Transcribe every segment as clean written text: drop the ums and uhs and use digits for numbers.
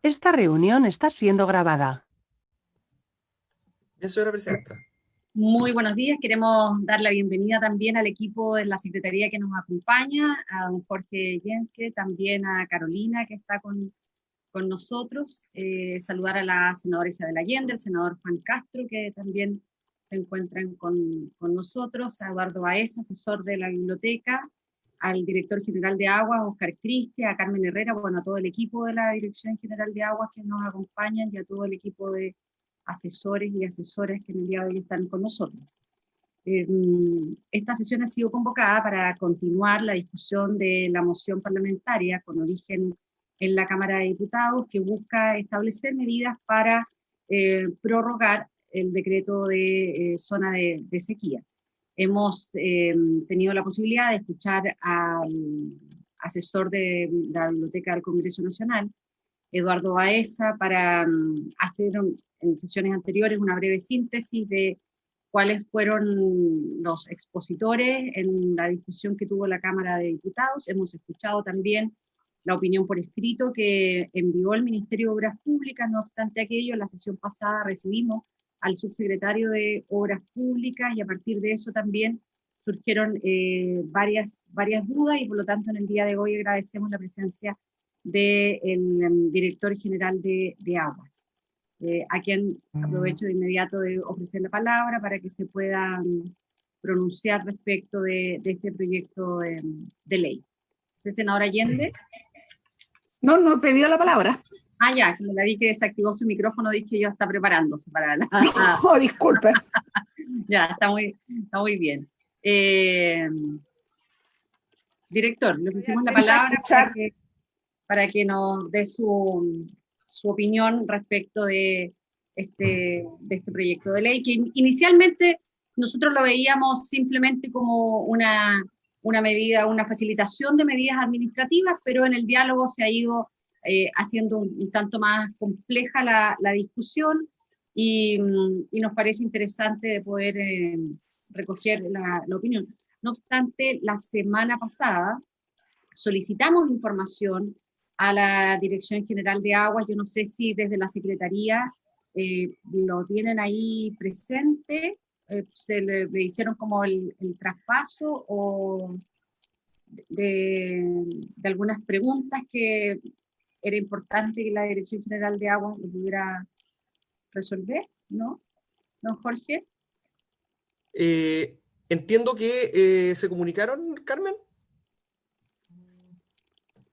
Esta reunión está siendo grabada. Bien, señora presidenta. Muy buenos días. Queremos dar la bienvenida también al equipo de la Secretaría que nos acompaña, a don Jorge Jenske, también a Carolina que está con nosotros. Saludar a la senadora Isabel Allende, al senador Juan Castro, que también se encuentran con nosotros, a Eduardo Baeza, asesor de la biblioteca, al director general de Aguas, Oscar Cristi, a Carmen Herrera, bueno, a todo el equipo de la Dirección General de Aguas que nos acompañan y a todo el equipo de asesores y asesoras que en el día de hoy están con nosotros. Esta sesión ha sido convocada para continuar la discusión de la moción parlamentaria con origen en la Cámara de Diputados que busca establecer medidas para prorrogar el decreto de zona de sequía. Hemos tenido la posibilidad de escuchar al asesor de la Biblioteca del Congreso Nacional, Eduardo Baeza, para hacer en sesiones anteriores una breve síntesis de cuáles fueron los expositores en la discusión que tuvo la Cámara de Diputados. Hemos escuchado también la opinión por escrito que envió el Ministerio de Obras Públicas. No obstante aquello, en la sesión pasada recibimos al subsecretario de Obras Públicas y a partir de eso también surgieron varias dudas y por lo tanto en el día de hoy agradecemos la presencia del director general de Aguas, a quien aprovecho de inmediato de ofrecer la palabra para que se pueda pronunciar respecto de este proyecto de ley. Senadora Allende. No he pedido la palabra. Ah, ya, como la vi que desactivó su micrófono, dije yo está preparándose para la... Oh, disculpe. Ya, está muy bien. Director, le ofrecimos la palabra para que nos dé su opinión respecto de este proyecto de ley, que inicialmente nosotros lo veíamos simplemente como una medida, una facilitación de medidas administrativas, pero en el diálogo se ha ido haciendo un tanto más compleja la discusión y nos parece interesante de poder recoger la opinión. No obstante, la semana pasada solicitamos información a la Dirección General de Aguas. Yo no sé si desde la Secretaría lo tienen ahí presente, se le hicieron como el traspaso o de algunas preguntas que era importante que la Dirección General de Aguas lo pudiera resolver, ¿no? Don Jorge. Entiendo que se comunicaron, Carmen.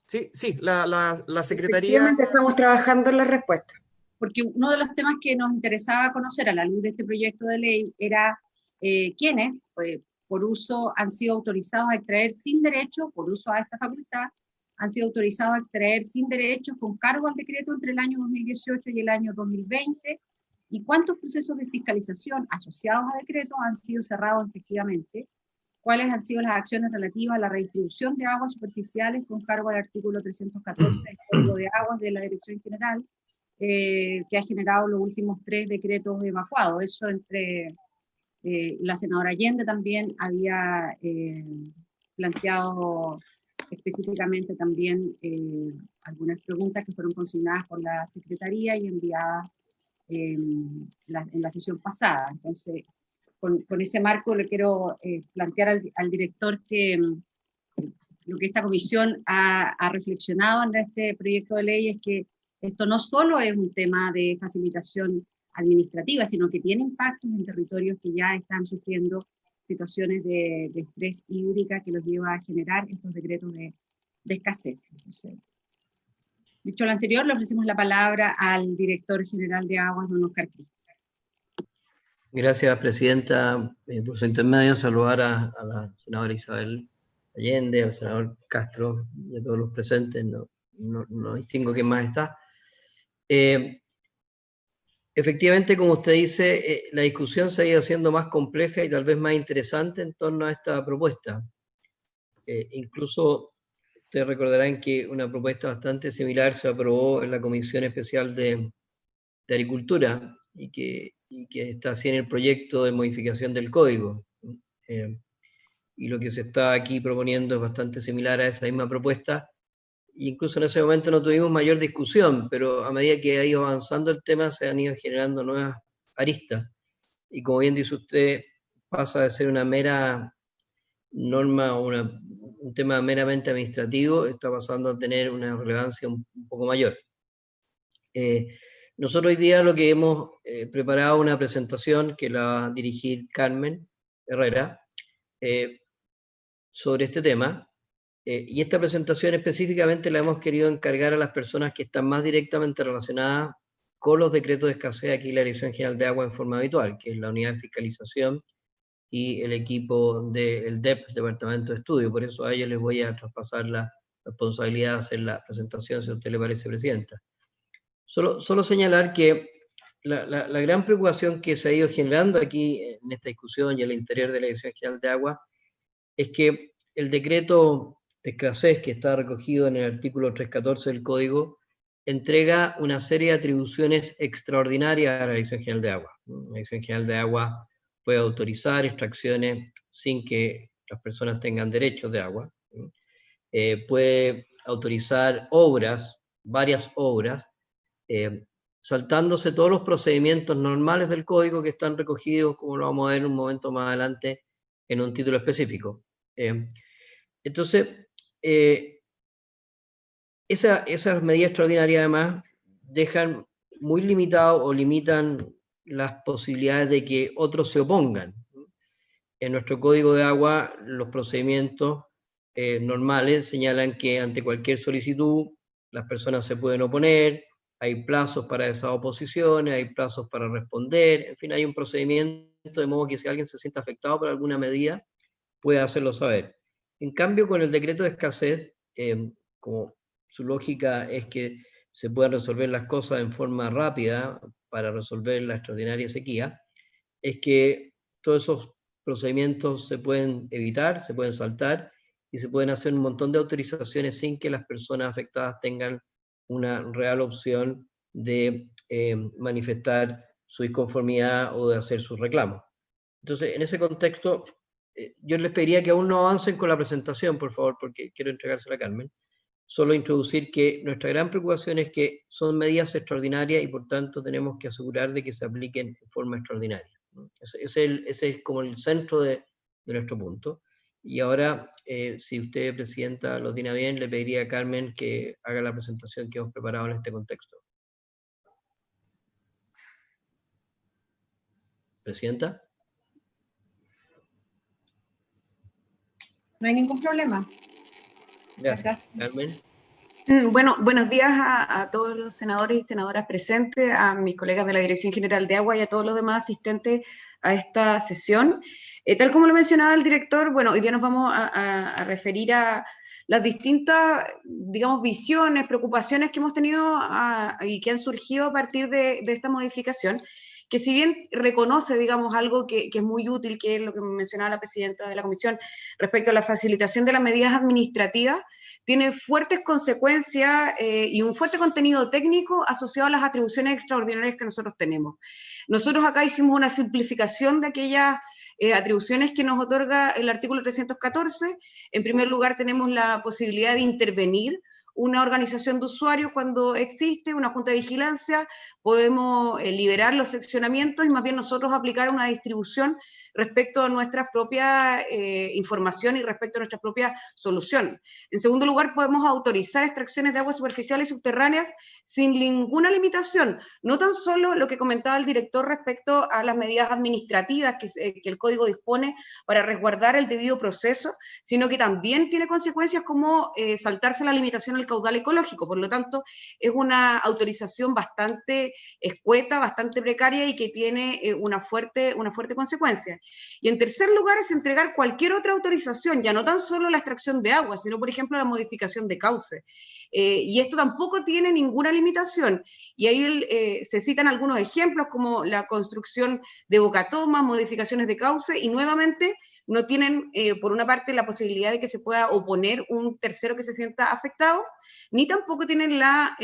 Sí, la Secretaría... Efectivamente estamos trabajando en la respuesta. Porque uno de los temas que nos interesaba conocer a la luz de este proyecto de ley era quiénes, por uso, han sido autorizados a extraer sin derecho, por uso a esta facultad, han sido autorizados a extraer sin derecho con cargo al decreto entre el año 2018 y el año 2020, y cuántos procesos de fiscalización asociados a decreto han sido cerrados efectivamente, cuáles han sido las acciones relativas a la redistribución de aguas superficiales con cargo al artículo 314 del Código de Aguas de la Dirección General, que ha generado los últimos 3 decretos evacuados. Eso entre la senadora Allende también había planteado específicamente también algunas preguntas que fueron consignadas por la Secretaría y enviadas en la sesión pasada. Entonces, con ese marco le quiero plantear al director que lo que esta comisión ha reflexionado en este proyecto de ley es que esto no solo es un tema de facilitación administrativa, sino que tiene impactos en territorios que ya están sufriendo situaciones de estrés hídrica que los lleva a generar estos decretos de escasez. Entonces, dicho lo anterior, le ofrecemos la palabra al director general de Aguas, don Oscar Cristi. Gracias, presidenta. Por su intermedio, saludar a la senadora Isabel Allende, al senador Castro y a todos los presentes. No distingo quién más está. Efectivamente, como usted dice, la discusión se ha ido haciendo más compleja y tal vez más interesante en torno a esta propuesta. Incluso ustedes recordarán que una propuesta bastante similar se aprobó en la Comisión Especial de Agricultura y que está así en el proyecto de modificación del código. Y lo que se está aquí proponiendo es bastante similar a esa misma propuesta, incluso en ese momento no tuvimos mayor discusión, pero a medida que ha ido avanzando el tema se han ido generando nuevas aristas. Y como bien dice usted, pasa de ser una mera norma o un tema meramente administrativo, está pasando a tener una relevancia un poco mayor. Nosotros hoy día lo que hemos preparado una presentación que la va a dirigir Carmen Herrera sobre este tema, y esta presentación específicamente la hemos querido encargar a las personas que están más directamente relacionadas con los decretos de escasez aquí en la Dirección General de Agua en forma habitual, que es la unidad de fiscalización y el equipo del DEP, Departamento de Estudio. Por eso a ellos les voy a traspasar la responsabilidad de hacer la presentación, si a usted le parece, Presidenta. Solo señalar que la gran preocupación que se ha ido generando aquí en esta discusión y al interior de la Dirección General de Agua es que el decreto de escasez que está recogido en el artículo 314 del Código entrega una serie de atribuciones extraordinarias a la Dirección General de Agua. La Dirección General de Agua puede autorizar extracciones sin que las personas tengan derechos de agua. Puede autorizar obras, varias obras, saltándose todos los procedimientos normales del Código que están recogidos, como lo vamos a ver un momento más adelante, en un título específico. Entonces, esas medidas extraordinarias además dejan muy limitado o limitan las posibilidades de que otros se opongan. En nuestro Código de Agua, los procedimientos normales señalan que ante cualquier solicitud las personas se pueden oponer, hay plazos para esas oposiciones, hay plazos para responder, en fin, hay un procedimiento de modo que si alguien se siente afectado por alguna medida, puede hacerlo saber. En cambio, con el decreto de escasez, como su lógica es que se puedan resolver las cosas en forma rápida para resolver la extraordinaria sequía, es que todos esos procedimientos se pueden evitar, se pueden saltar, y se pueden hacer un montón de autorizaciones sin que las personas afectadas tengan una real opción de manifestar su disconformidad o de hacer sus reclamos. Entonces, en ese contexto, yo les pediría que aún no avancen con la presentación, por favor, porque quiero entregársela a Carmen. Solo introducir que nuestra gran preocupación es que son medidas extraordinarias y por tanto tenemos que asegurar de que se apliquen de forma extraordinaria, ¿no? Ese es como el centro de nuestro punto. Y ahora, si usted, Presidenta, lo tiene bien, le pediría a Carmen que haga la presentación que hemos preparado en este contexto. Presidenta. No hay ningún problema. Gracias. Carmen. Bueno, buenos días a todos los senadores y senadoras presentes, a mis colegas de la Dirección General de Agua y a todos los demás asistentes a esta sesión. Tal como lo mencionaba el director, bueno, hoy día nos vamos a referir a las distintas, digamos, visiones, preocupaciones que hemos tenido y que han surgido a partir de esta modificación, que si bien reconoce, digamos, algo que es muy útil, que es lo que mencionaba la presidenta de la comisión respecto a la facilitación de las medidas administrativas, tiene fuertes consecuencias y un fuerte contenido técnico asociado a las atribuciones extraordinarias que nosotros tenemos. Nosotros acá hicimos una simplificación de aquellas atribuciones que nos otorga el artículo 314. En primer lugar, tenemos la posibilidad de intervenir una organización de usuarios cuando existe una junta de vigilancia, podemos liberar los seccionamientos y más bien nosotros aplicar una distribución respecto a nuestra propia información y respecto a nuestra propia solución. En segundo lugar, podemos autorizar extracciones de aguas superficiales y subterráneas sin ninguna limitación, no tan solo lo que comentaba el director respecto a las medidas administrativas que el Código dispone para resguardar el debido proceso, sino que también tiene consecuencias como saltarse la limitación al caudal ecológico. Por lo tanto, es una autorización bastante escueta, bastante precaria y que tiene una fuerte consecuencia. Y en tercer lugar es entregar cualquier otra autorización, ya no tan solo la extracción de agua, sino por ejemplo la modificación de cauce. Y esto tampoco tiene ninguna limitación. Y ahí se citan algunos ejemplos como la construcción de bocatomas, modificaciones de cauce, y nuevamente no tienen, por una parte, la posibilidad de que se pueda oponer un tercero que se sienta afectado, ni tampoco tienen la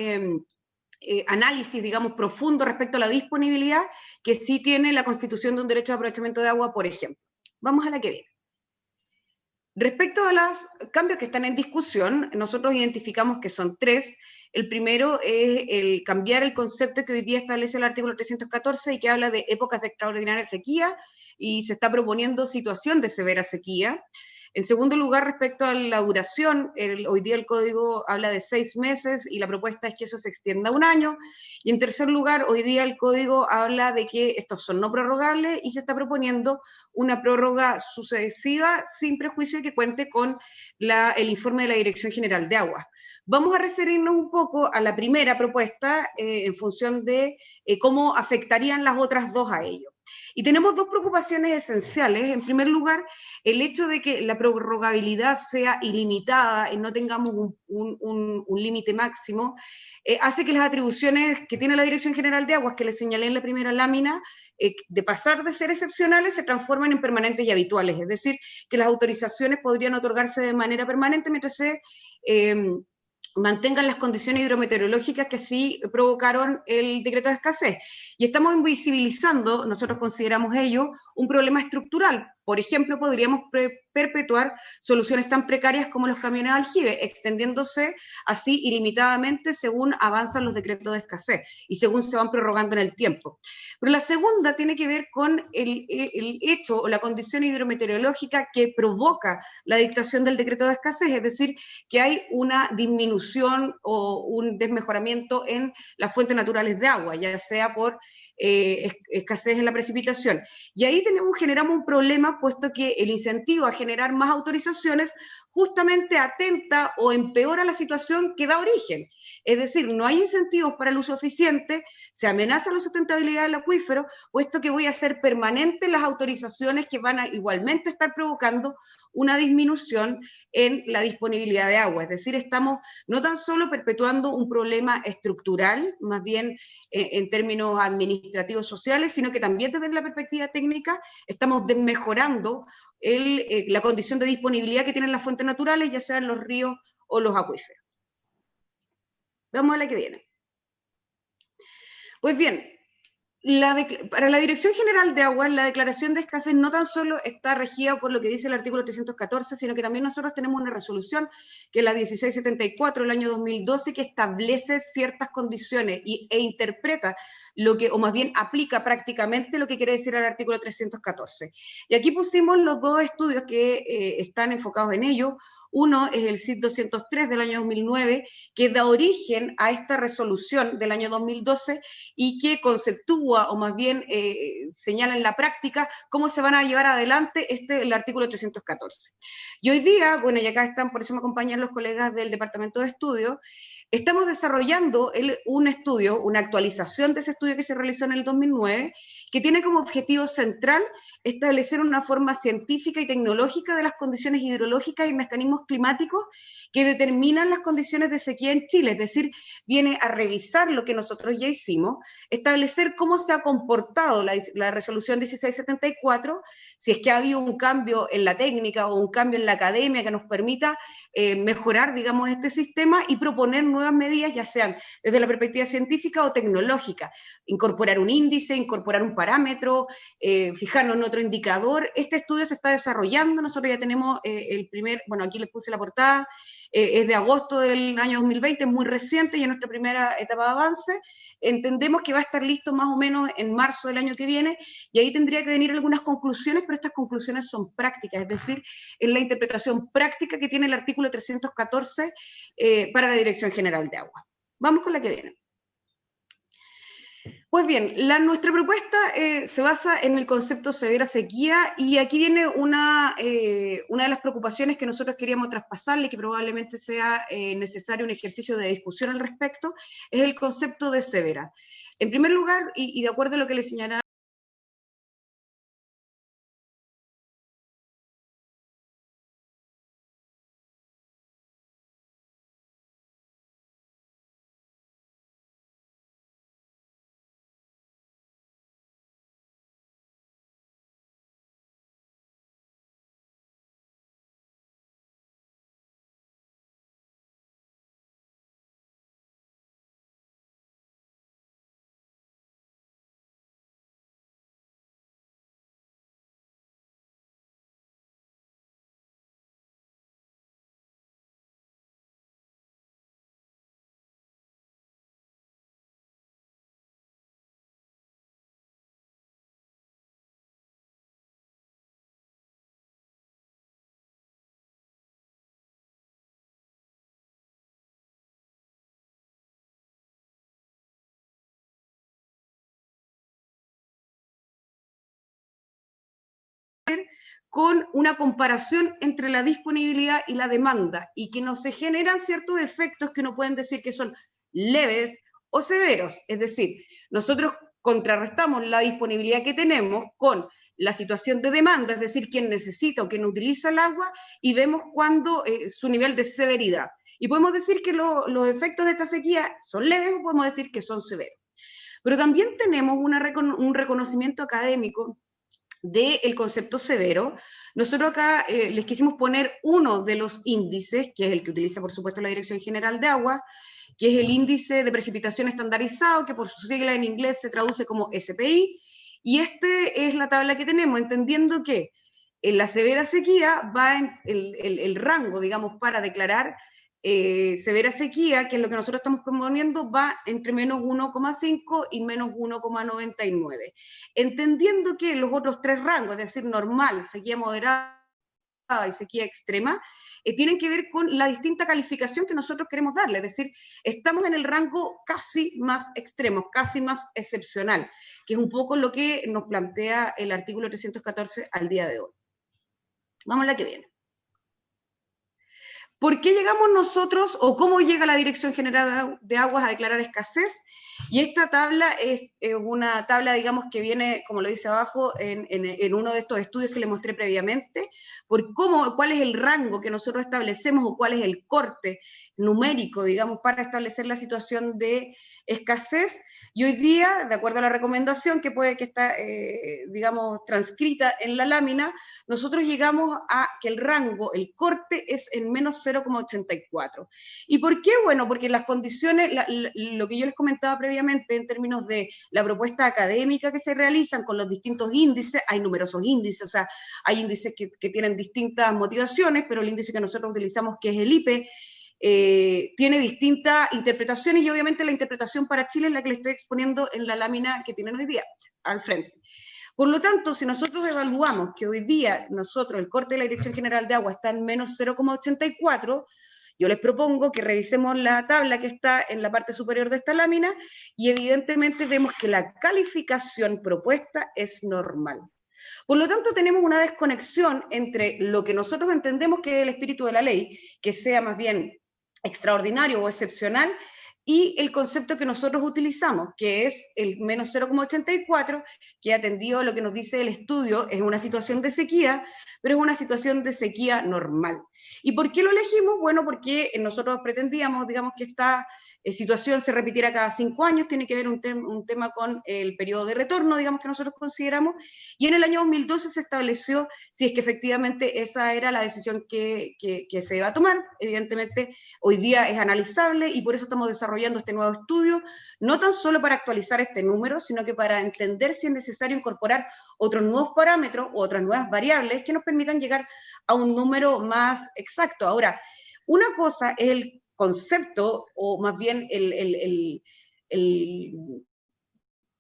análisis, digamos, profundo respecto a la disponibilidad que sí tiene la constitución de un derecho de aprovechamiento de agua, por ejemplo. Vamos a la que viene. Respecto a los cambios que están en discusión, nosotros identificamos que son tres. El primero es el cambiar el concepto que hoy día establece el artículo 314 y que habla de épocas de extraordinaria sequía, y se está proponiendo situación de severa sequía. En segundo lugar, respecto a la duración, hoy día el código habla de 6 meses y la propuesta es que eso se extienda a 1 año. Y en tercer lugar, hoy día el código habla de que estos son no prorrogables y se está proponiendo una prórroga sucesiva sin prejuicio que cuente con el informe de la Dirección General de Aguas. Vamos a referirnos un poco a la primera propuesta en función de cómo afectarían las otras dos a ello. Y tenemos dos preocupaciones esenciales. En primer lugar, el hecho de que la prorrogabilidad sea ilimitada y no tengamos un límite máximo, hace que las atribuciones que tiene la Dirección General de Aguas, que les señalé en la primera lámina, de pasar de ser excepcionales, se transforman en permanentes y habituales. Es decir, que las autorizaciones podrían otorgarse de manera permanente mientras se mantengan las condiciones hidrometeorológicas que sí provocaron el decreto de escasez. Y estamos invisibilizando, nosotros consideramos ello, un problema estructural. Por ejemplo, podríamos perpetuar soluciones tan precarias como los camiones de aljibe, extendiéndose así ilimitadamente según avanzan los decretos de escasez y según se van prorrogando en el tiempo. Pero la segunda tiene que ver con el hecho o la condición hidrometeorológica que provoca la dictación del decreto de escasez, es decir, que hay una disminución o un desmejoramiento en las fuentes naturales de agua, ya sea por escasez en la precipitación. Y ahí generamos un problema, puesto que el incentivo a generar más autorizaciones justamente atenta o empeora la situación que da origen. Es decir, no hay incentivos para el uso eficiente, se amenaza la sustentabilidad del acuífero, puesto que voy a hacer permanentes las autorizaciones que van a igualmente estar provocando una disminución en la disponibilidad de agua. Es decir, estamos no tan solo perpetuando un problema estructural, más bien en términos administrativos sociales, sino que también desde la perspectiva técnica estamos mejorando la condición de disponibilidad que tienen las fuentes naturales, ya sean los ríos o los acuíferos. Vamos a la que viene. Pues bien, para la Dirección General de Aguas, la declaración de escasez no tan solo está regida por lo que dice el artículo 314, sino que también nosotros tenemos una resolución, que es la 1674 del año 2012, que establece ciertas condiciones e interpreta o más bien aplica prácticamente lo que quiere decir el artículo 314. Y aquí pusimos los dos estudios que están enfocados en ello. Uno es el CID 203 del año 2009, que da origen a esta resolución del año 2012 y que conceptúa, o más bien señala en la práctica, cómo se van a llevar adelante el artículo 314. Y hoy día, bueno, y acá están, por eso me acompañan los colegas del Departamento de Estudios, estamos desarrollando un estudio, una actualización de ese estudio que se realizó en el 2009, que tiene como objetivo central establecer una forma científica y tecnológica de las condiciones hidrológicas y mecanismos climáticos que determinan las condiciones de sequía en Chile, es decir, viene a revisar lo que nosotros ya hicimos, establecer cómo se ha comportado la resolución 1674, si es que ha habido un cambio en la técnica o un cambio en la academia que nos permita mejorar, digamos, este sistema y proponer nuevas medidas, ya sean desde la perspectiva científica o tecnológica, incorporar un índice, incorporar un parámetro, fijarnos en otro indicador. Este estudio se está desarrollando, nosotros ya tenemos bueno, aquí les puse la portada, es de agosto del año 2020, es muy reciente y en nuestra primera etapa de avance. Entendemos que va a estar listo más o menos en marzo del año que viene, y ahí tendría que venir algunas conclusiones, pero estas conclusiones son prácticas, es decir, es la interpretación práctica que tiene el artículo 314 para la Dirección General de Agua. Vamos con la que viene. Pues bien, nuestra propuesta se basa en el concepto severa sequía, y aquí viene una de las preocupaciones que nosotros queríamos traspasarle, que probablemente sea necesario un ejercicio de discusión al respecto, es el concepto de severa. En primer lugar, y de acuerdo a lo que le señalaba con una comparación entre la disponibilidad y la demanda, y que no se generan ciertos efectos que uno pueden decir que son leves o severos. Es decir, nosotros contrarrestamos la disponibilidad que tenemos con la situación de demanda, es decir, quién necesita o quién utiliza el agua, y vemos cuándo su nivel de severidad. Y podemos decir que los efectos de esta sequía son leves o podemos decir que son severos. Pero también tenemos un reconocimiento académico del concepto severo. Nosotros acá les quisimos poner uno de los índices, que es el que utiliza por supuesto la Dirección General de Agua, que es el índice de precipitación estandarizado, que por su sigla en inglés se traduce como SPI, y este es la tabla que tenemos, entendiendo que en la severa sequía va en el rango, digamos, para declarar severa sequía, que es lo que nosotros estamos proponiendo, va entre menos 1,5 y menos 1,99. Entendiendo que los otros tres rangos, es decir, normal, sequía moderada y sequía extrema, tienen que ver con la distinta calificación que nosotros queremos darle, es decir, estamos en el rango casi más extremo, casi más excepcional, que es un poco lo que nos plantea el artículo 314 al día de hoy. Vamos a la que viene. ¿Por qué llegamos nosotros, o cómo llega la Dirección General de Aguas a declarar escasez? Y esta tabla es una tabla, digamos, que viene, como lo dice abajo, en uno de estos estudios que les mostré previamente, por cuál es el rango que nosotros establecemos o cuál es el corte numérico, digamos, para establecer la situación de escasez. Y hoy día, de acuerdo a la recomendación que puede que está, digamos, transcrita en la lámina, nosotros llegamos a que el rango, el corte, es en menos 0,84. ¿Y por qué? Bueno, porque las condiciones, lo que yo les comentaba previamente en términos de la propuesta académica que se realizan con los distintos índices, hay numerosos índices, o sea, hay índices que tienen distintas motivaciones, pero el índice que nosotros utilizamos, que es el IPE, tiene distintas interpretaciones, y obviamente la interpretación para Chile es la que le estoy exponiendo en la lámina que tienen hoy día al frente. Por lo tanto, si nosotros evaluamos que hoy día el corte de la Dirección General de Agua está en menos 0,84, yo les propongo que revisemos la tabla que está en la parte superior de esta lámina, y evidentemente vemos que la calificación propuesta es normal. Por lo tanto, tenemos una desconexión entre lo que nosotros entendemos que es el espíritu de la ley, que sea más bien extraordinario o excepcional, y el concepto que nosotros utilizamos, que es el menos 0,84, que atendido a lo que nos dice el estudio, es una situación de sequía, pero es una situación de sequía normal. ¿Y por qué lo elegimos? Bueno, porque nosotros pretendíamos, digamos, que esta situación se repitiera cada 5 años, tiene que ver un tema con el periodo de retorno, digamos, que nosotros consideramos, y en el año 2012 se estableció si es que efectivamente esa era la decisión que se iba a tomar. Evidentemente, hoy día es analizable, y por eso estamos desarrollando este nuevo estudio, no tan solo para actualizar este número, sino que para entender si es necesario incorporar otros nuevos parámetros u otras nuevas variables que nos permitan llegar a un número más exacto. Ahora, una cosa es el concepto, o más bien el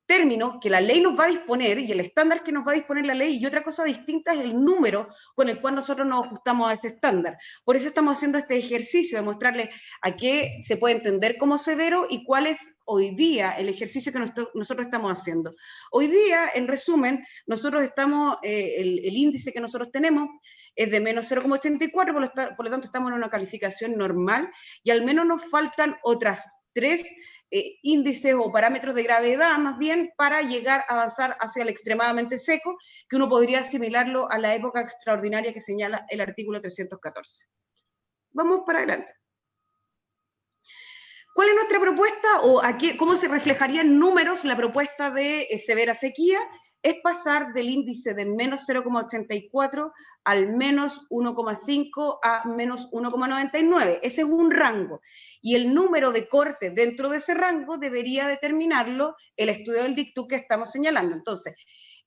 término que la ley nos va a disponer y el estándar que nos va a disponer la ley, y otra cosa distinta es el número con el cual nosotros nos ajustamos a ese estándar. Por eso estamos haciendo este ejercicio de mostrarles a qué se puede entender como severo y cuál es hoy día el ejercicio que nosotros estamos haciendo. Hoy día, en resumen, nosotros estamos, el índice que nosotros tenemos es de menos 0,84, por lo tanto estamos en una calificación normal, y al menos nos faltan otras 3 índices o parámetros de gravedad, más bien, para llegar a avanzar hacia el extremadamente seco, que uno podría asimilarlo a la época extraordinaria que señala el artículo 314. Vamos para adelante. ¿Cuál es nuestra propuesta, o cómo se reflejaría en números la propuesta de severa sequía? Es pasar del índice de menos 0,84 al menos 1,5 a menos 1,99. Ese es un rango. Y el número de corte dentro de ese rango debería determinarlo el estudio del DICTU que estamos señalando. Entonces,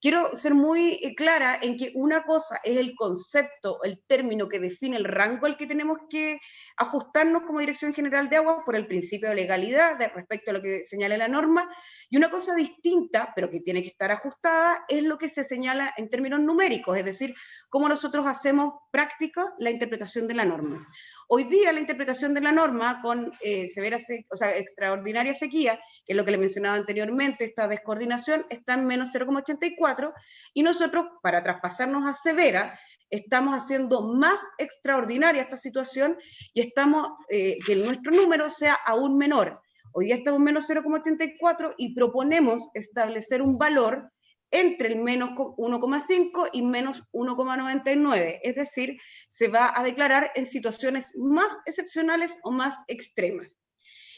quiero ser muy clara en que una cosa es el concepto, el término que define el rango al que tenemos que ajustarnos como Dirección General de Aguas por el principio de legalidad respecto a lo que señala la norma, y una cosa distinta, pero que tiene que estar ajustada, es lo que se señala en términos numéricos, es decir, cómo nosotros hacemos práctica la interpretación de la norma. Hoy día la interpretación de la norma con extraordinaria sequía, que es lo que le mencionaba anteriormente, esta descoordinación, está en menos 0,84, y nosotros, para traspasarnos a severa, estamos haciendo más extraordinaria esta situación y estamos, que nuestro número sea aún menor. Hoy día estamos en menos 0,84 y proponemos establecer un valor entre el menos 1,5 y menos 1,99, es decir, se va a declarar en situaciones más excepcionales o más extremas.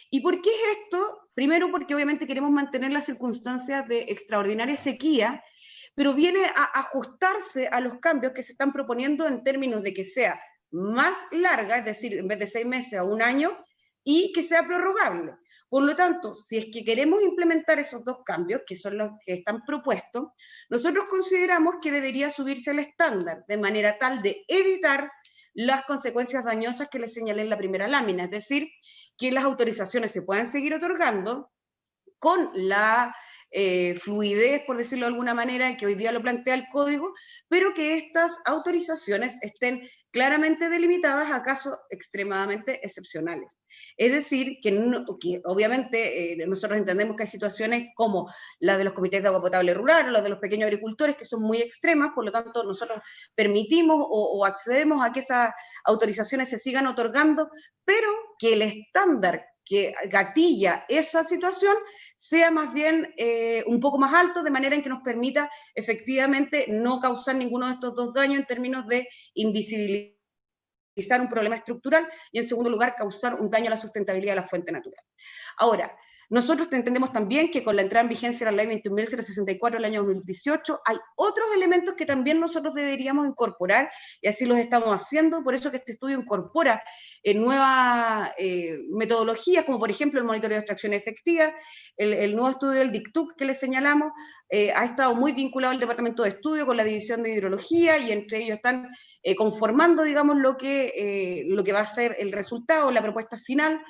¿Y por qué es esto? Primero porque obviamente queremos mantener las circunstancias de extraordinaria sequía, pero viene a ajustarse a los cambios que se están proponiendo en términos de que sea más larga, es decir, en vez de 6 meses a 1 año, y que sea prorrogable. Por lo tanto, si es que queremos implementar esos dos cambios, que son los que están propuestos, nosotros consideramos que debería subirse el estándar, de manera tal de evitar las consecuencias dañosas que les señalé en la primera lámina, es decir, que las autorizaciones se puedan seguir otorgando con la fluidez, por decirlo de alguna manera, que hoy día lo plantea el código, pero que estas autorizaciones estén claramente delimitadas a casos extremadamente excepcionales. Es decir, que obviamente nosotros entendemos que hay situaciones como la de los comités de agua potable rural o la de los pequeños agricultores que son muy extremas, por lo tanto nosotros permitimos o accedemos a que esas autorizaciones se sigan otorgando, pero que el estándar que gatilla esa situación sea más bien un poco más alto, de manera en que nos permita efectivamente no causar ninguno de estos dos daños en términos de invisibilizar un problema estructural y en segundo lugar causar un daño a la sustentabilidad de la fuente natural. Ahora, nosotros entendemos también que con la entrada en vigencia de la ley 21.064 del año 2018 hay otros elementos que también nosotros deberíamos incorporar y así los estamos haciendo, por eso que este estudio incorpora nuevas metodologías, como por ejemplo el monitoreo de extracción efectiva, el nuevo estudio del DICTUC que les señalamos, ha estado muy vinculado el Departamento de Estudio con la División de Hidrología y entre ellos están conformando, digamos, lo que va a ser el resultado, la propuesta final.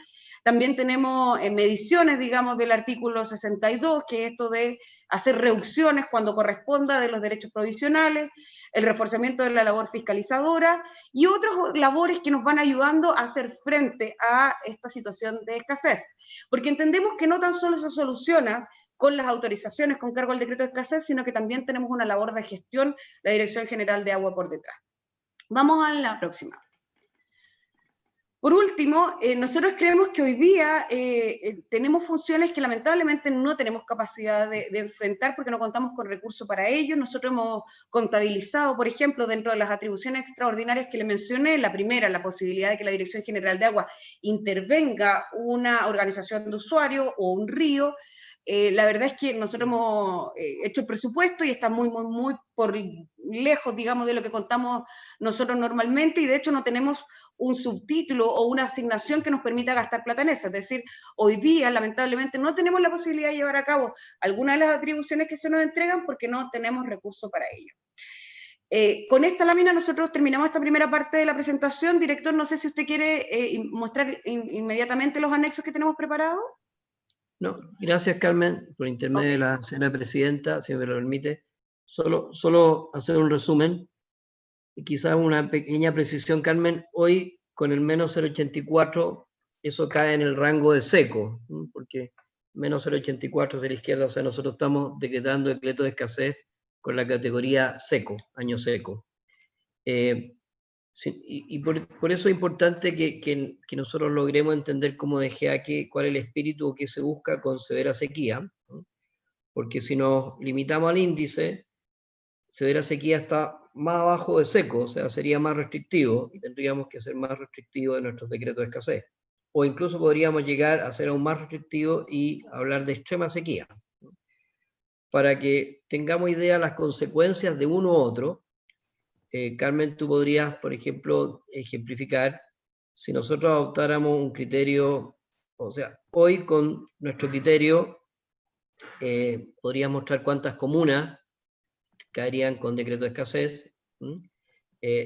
También tenemos mediciones, digamos, del artículo 62, que es esto de hacer reducciones cuando corresponda de los derechos provisionales, el reforzamiento de la labor fiscalizadora y otras labores que nos van ayudando a hacer frente a esta situación de escasez. Porque entendemos que no tan solo se soluciona con las autorizaciones con cargo al decreto de escasez, sino que también tenemos una labor de gestión, la Dirección General de Agua por detrás. Vamos a la próxima. Por último, nosotros creemos que hoy día tenemos funciones que lamentablemente no tenemos capacidad de enfrentar porque no contamos con recursos para ello. Nosotros hemos contabilizado, por ejemplo, dentro de las atribuciones extraordinarias que le mencioné, la primera, la posibilidad de que la Dirección General de Agua intervenga una organización de usuarios o un río. La verdad es que nosotros hemos hecho el presupuesto y está muy por lejos, digamos, de lo que contamos nosotros normalmente, y de hecho no tenemos un subtítulo o una asignación que nos permita gastar plata en eso. Es decir, hoy día, lamentablemente, no tenemos la posibilidad de llevar a cabo algunas de las atribuciones que se nos entregan porque no tenemos recursos para ello. Con esta lámina nosotros terminamos esta primera parte de la presentación. Director, no sé si usted quiere mostrar inmediatamente los anexos que tenemos preparados. No, gracias Carmen, por intermedio de la señora presidenta, si me lo permite. Solo hacer un resumen y quizás una pequeña precisión, Carmen. Hoy con el menos 0,84 eso cae en el rango de seco, ¿no? Porque menos 0,84 de la izquierda, o sea, nosotros estamos decretando decreto de escasez con la categoría seco, año seco. Y por eso es importante que nosotros logremos entender como DGA cuál es el espíritu o qué se busca con severa sequía, ¿no? Porque si nos limitamos al índice, severa sequía está más abajo de seco, o sea, sería más restrictivo y tendríamos que ser más restrictivos de nuestros decretos de escasez. O incluso podríamos llegar a ser aún más restrictivos y hablar de extrema sequía, ¿no? Para que tengamos idea de las consecuencias de uno u otro. Carmen, tú podrías, por ejemplo, ejemplificar si nosotros adoptáramos un criterio, o sea, hoy con nuestro criterio podría mostrar cuántas comunas caerían con decreto de escasez.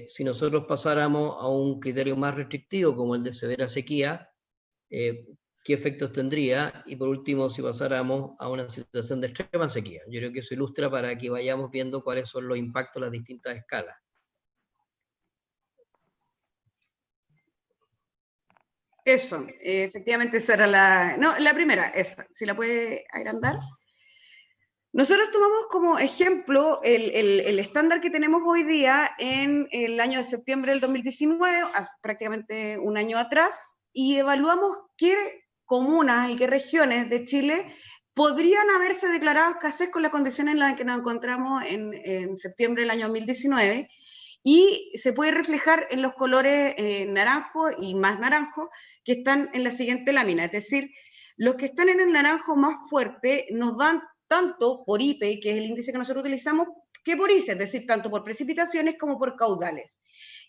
Si nosotros pasáramos a un criterio más restrictivo como el de severa sequía, qué efectos tendría, y por último si pasáramos a una situación de extrema sequía. Yo creo que eso ilustra para que vayamos viendo cuáles son los impactos de las distintas escalas. Eso, efectivamente esa era la primera, esa, si la puede agrandar. Nosotros tomamos como ejemplo el estándar que tenemos hoy día en el año de septiembre del 2019, prácticamente un año atrás, y evaluamos qué comunas y qué regiones de Chile podrían haberse declarado escasez con las condiciones en las que nos encontramos en septiembre del año 2019, y se puede reflejar en los colores naranjo y más naranjo que están en la siguiente lámina, es decir, los que están en el naranjo más fuerte nos dan tanto por IPE, que es el índice que nosotros utilizamos, que por ICE, es decir, tanto por precipitaciones como por caudales.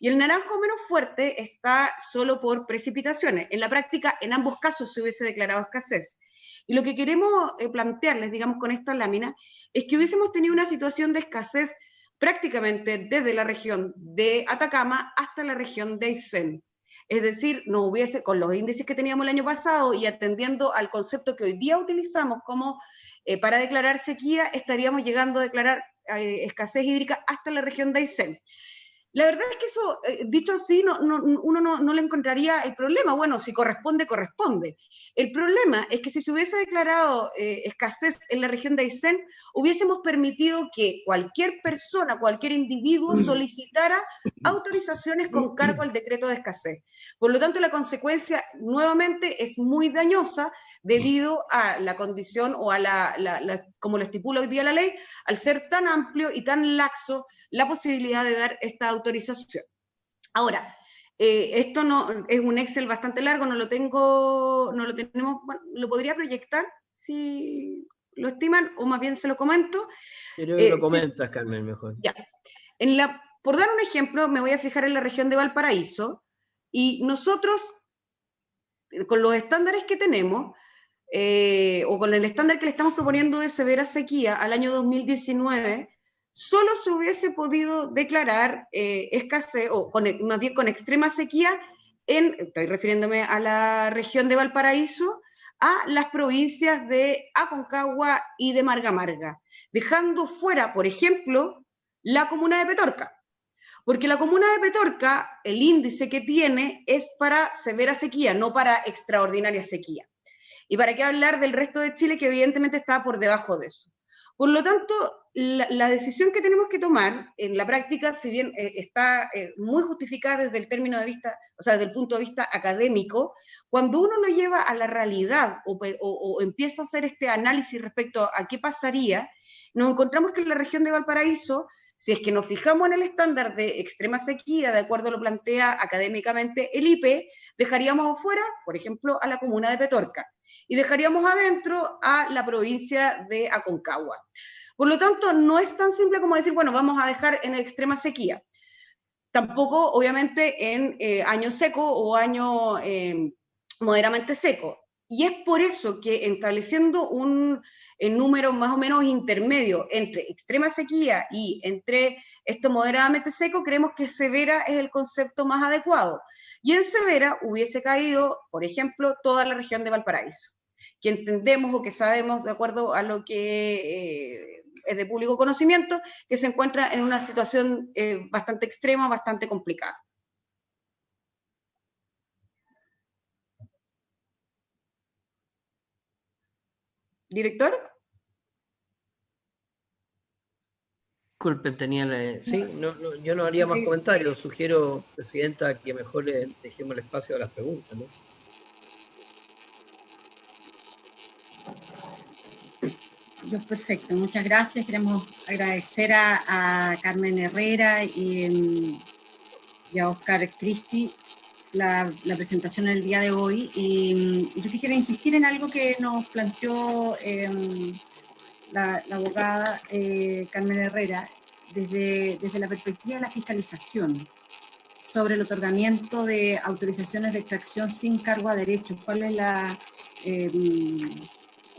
Y el naranjo menos fuerte está solo por precipitaciones. En la práctica, en ambos casos se hubiese declarado escasez. Y lo que queremos plantearles, digamos, con esta lámina, es que hubiésemos tenido una situación de escasez prácticamente desde la región de Atacama hasta la región de Aysén. Es decir, no hubiese, con los índices que teníamos el año pasado y atendiendo al concepto que hoy día utilizamos como para declarar sequía, estaríamos llegando a declarar escasez hídrica hasta la región de Aysén. La verdad es que eso, dicho así, uno no le encontraría el problema. Bueno, si corresponde, corresponde. El problema es que si se hubiese declarado escasez en la región de Aysén, hubiésemos permitido que cualquier persona, cualquier individuo solicitara autorizaciones con cargo al decreto de escasez. Por lo tanto, la consecuencia, nuevamente, es muy dañosa debido a la condición o a como lo estipula hoy día la ley, al ser tan amplio y tan laxo la posibilidad de dar esta autorización. Ahora, esto no es un Excel bastante largo, no lo tenemos, bueno, lo podría proyectar si lo estiman, o más bien se lo comento. Pero lo comentas, Carmen, mejor. Ya. Por dar un ejemplo, me voy a fijar en la región de Valparaíso, y nosotros, con los estándares que tenemos, o con el estándar que le estamos proponiendo de severa sequía al año 2019, solo se hubiese podido declarar escasez, o más bien con extrema sequía, estoy refiriéndome a la región de Valparaíso, a las provincias de Aconcagua y de Marga Marga, dejando fuera, por ejemplo, la comuna de Petorca. Porque la comuna de Petorca, el índice que tiene es para severa sequía, no para extraordinaria sequía. Y para qué hablar del resto de Chile, que evidentemente está por debajo de eso. Por lo tanto, la decisión que tenemos que tomar en la práctica, si bien está muy justificada desde el término de vista, o sea, desde el punto de vista académico, cuando uno lo lleva a la realidad o empieza a hacer este análisis respecto a qué pasaría, nos encontramos que en la región de Valparaíso, si es que nos fijamos en el estándar de extrema sequía, de acuerdo a lo plantea académicamente el IPE, dejaríamos afuera, por ejemplo, a la comuna de Petorca, y dejaríamos adentro a la provincia de Aconcagua. Por lo tanto, no es tan simple como decir, bueno, vamos a dejar en extrema sequía. Tampoco, obviamente, en año seco o año moderadamente seco. Y es por eso que estableciendo un número más o menos intermedio entre extrema sequía y entre esto moderadamente seco, creemos que severa es el concepto más adecuado. Y en severa hubiese caído, por ejemplo, toda la región de Valparaíso, que entendemos o que sabemos, de acuerdo a lo que es de público conocimiento, que se encuentra en una situación bastante extrema, bastante complicada. ¿Director? Disculpen, sí, yo no haría más comentarios. Sugiero, Presidenta, que mejor le dejemos el espacio a las preguntas, ¿no? Perfecto, muchas gracias. Queremos agradecer a Carmen Herrera y a Oscar Cristi la presentación del día de hoy. Y yo quisiera insistir en algo que nos planteó la abogada Carmen Herrera desde la perspectiva de la fiscalización sobre el otorgamiento de autorizaciones de extracción sin cargo a derechos. ¿Cuál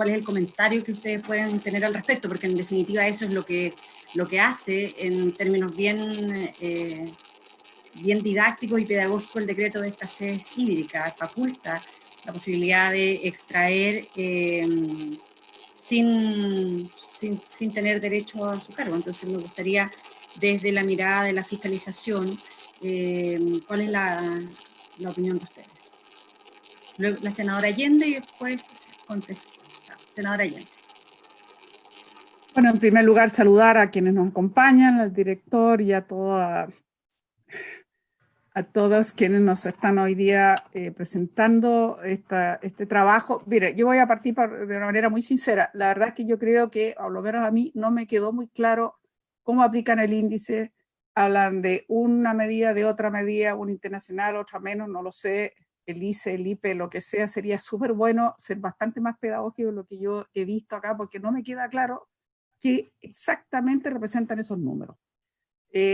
es el comentario que ustedes pueden tener al respecto? Porque en definitiva eso es lo que hace en términos bien didácticos y pedagógicos el decreto de escasez hídrica. Faculta la posibilidad de extraer sin tener derecho a su cargo. Entonces me gustaría, desde la mirada de la fiscalización, ¿cuál es la opinión de ustedes? Luego la senadora Allende y después contesta. Senadora Allende. Bueno, en primer lugar, saludar a quienes nos acompañan, al director y a todos quienes nos están hoy día presentando este trabajo. Mire, yo voy a partir de una manera muy sincera. La verdad es que yo creo que, a lo menos a mí, no me quedó muy claro cómo aplican el índice. Hablan de una medida, de otra medida, una internacional, otra menos, no lo sé. El ICE, el IPE, lo que sea, sería súper bueno ser bastante más pedagógico de lo que yo he visto acá, porque no me queda claro qué exactamente representan esos números.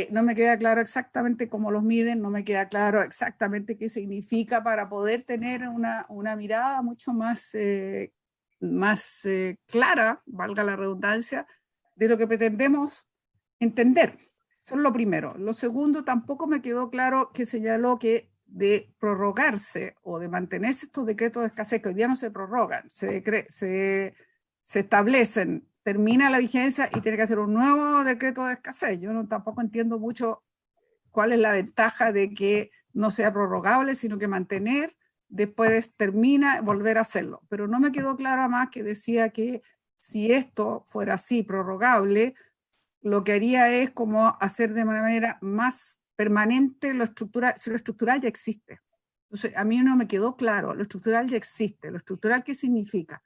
No me queda claro exactamente cómo los miden, no me queda claro exactamente qué significa para poder tener una mirada mucho más clara, valga la redundancia, de lo que pretendemos entender. Eso es lo primero. Lo segundo, tampoco me quedó claro que señaló que de prorrogarse o de mantenerse estos decretos de escasez, que hoy día no se prorrogan, se establecen, termina la vigencia y tiene que hacer un nuevo decreto de escasez. Yo tampoco entiendo mucho cuál es la ventaja de que no sea prorrogable, sino que mantener, después termina, volver a hacerlo. Pero no me quedó claro más que decía que si esto fuera así, prorrogable, lo que haría es como hacer de manera más permanente lo estructural, si lo estructural ya existe. Entonces, a mí no me quedó claro, lo estructural ya existe. ¿Lo estructural qué significa?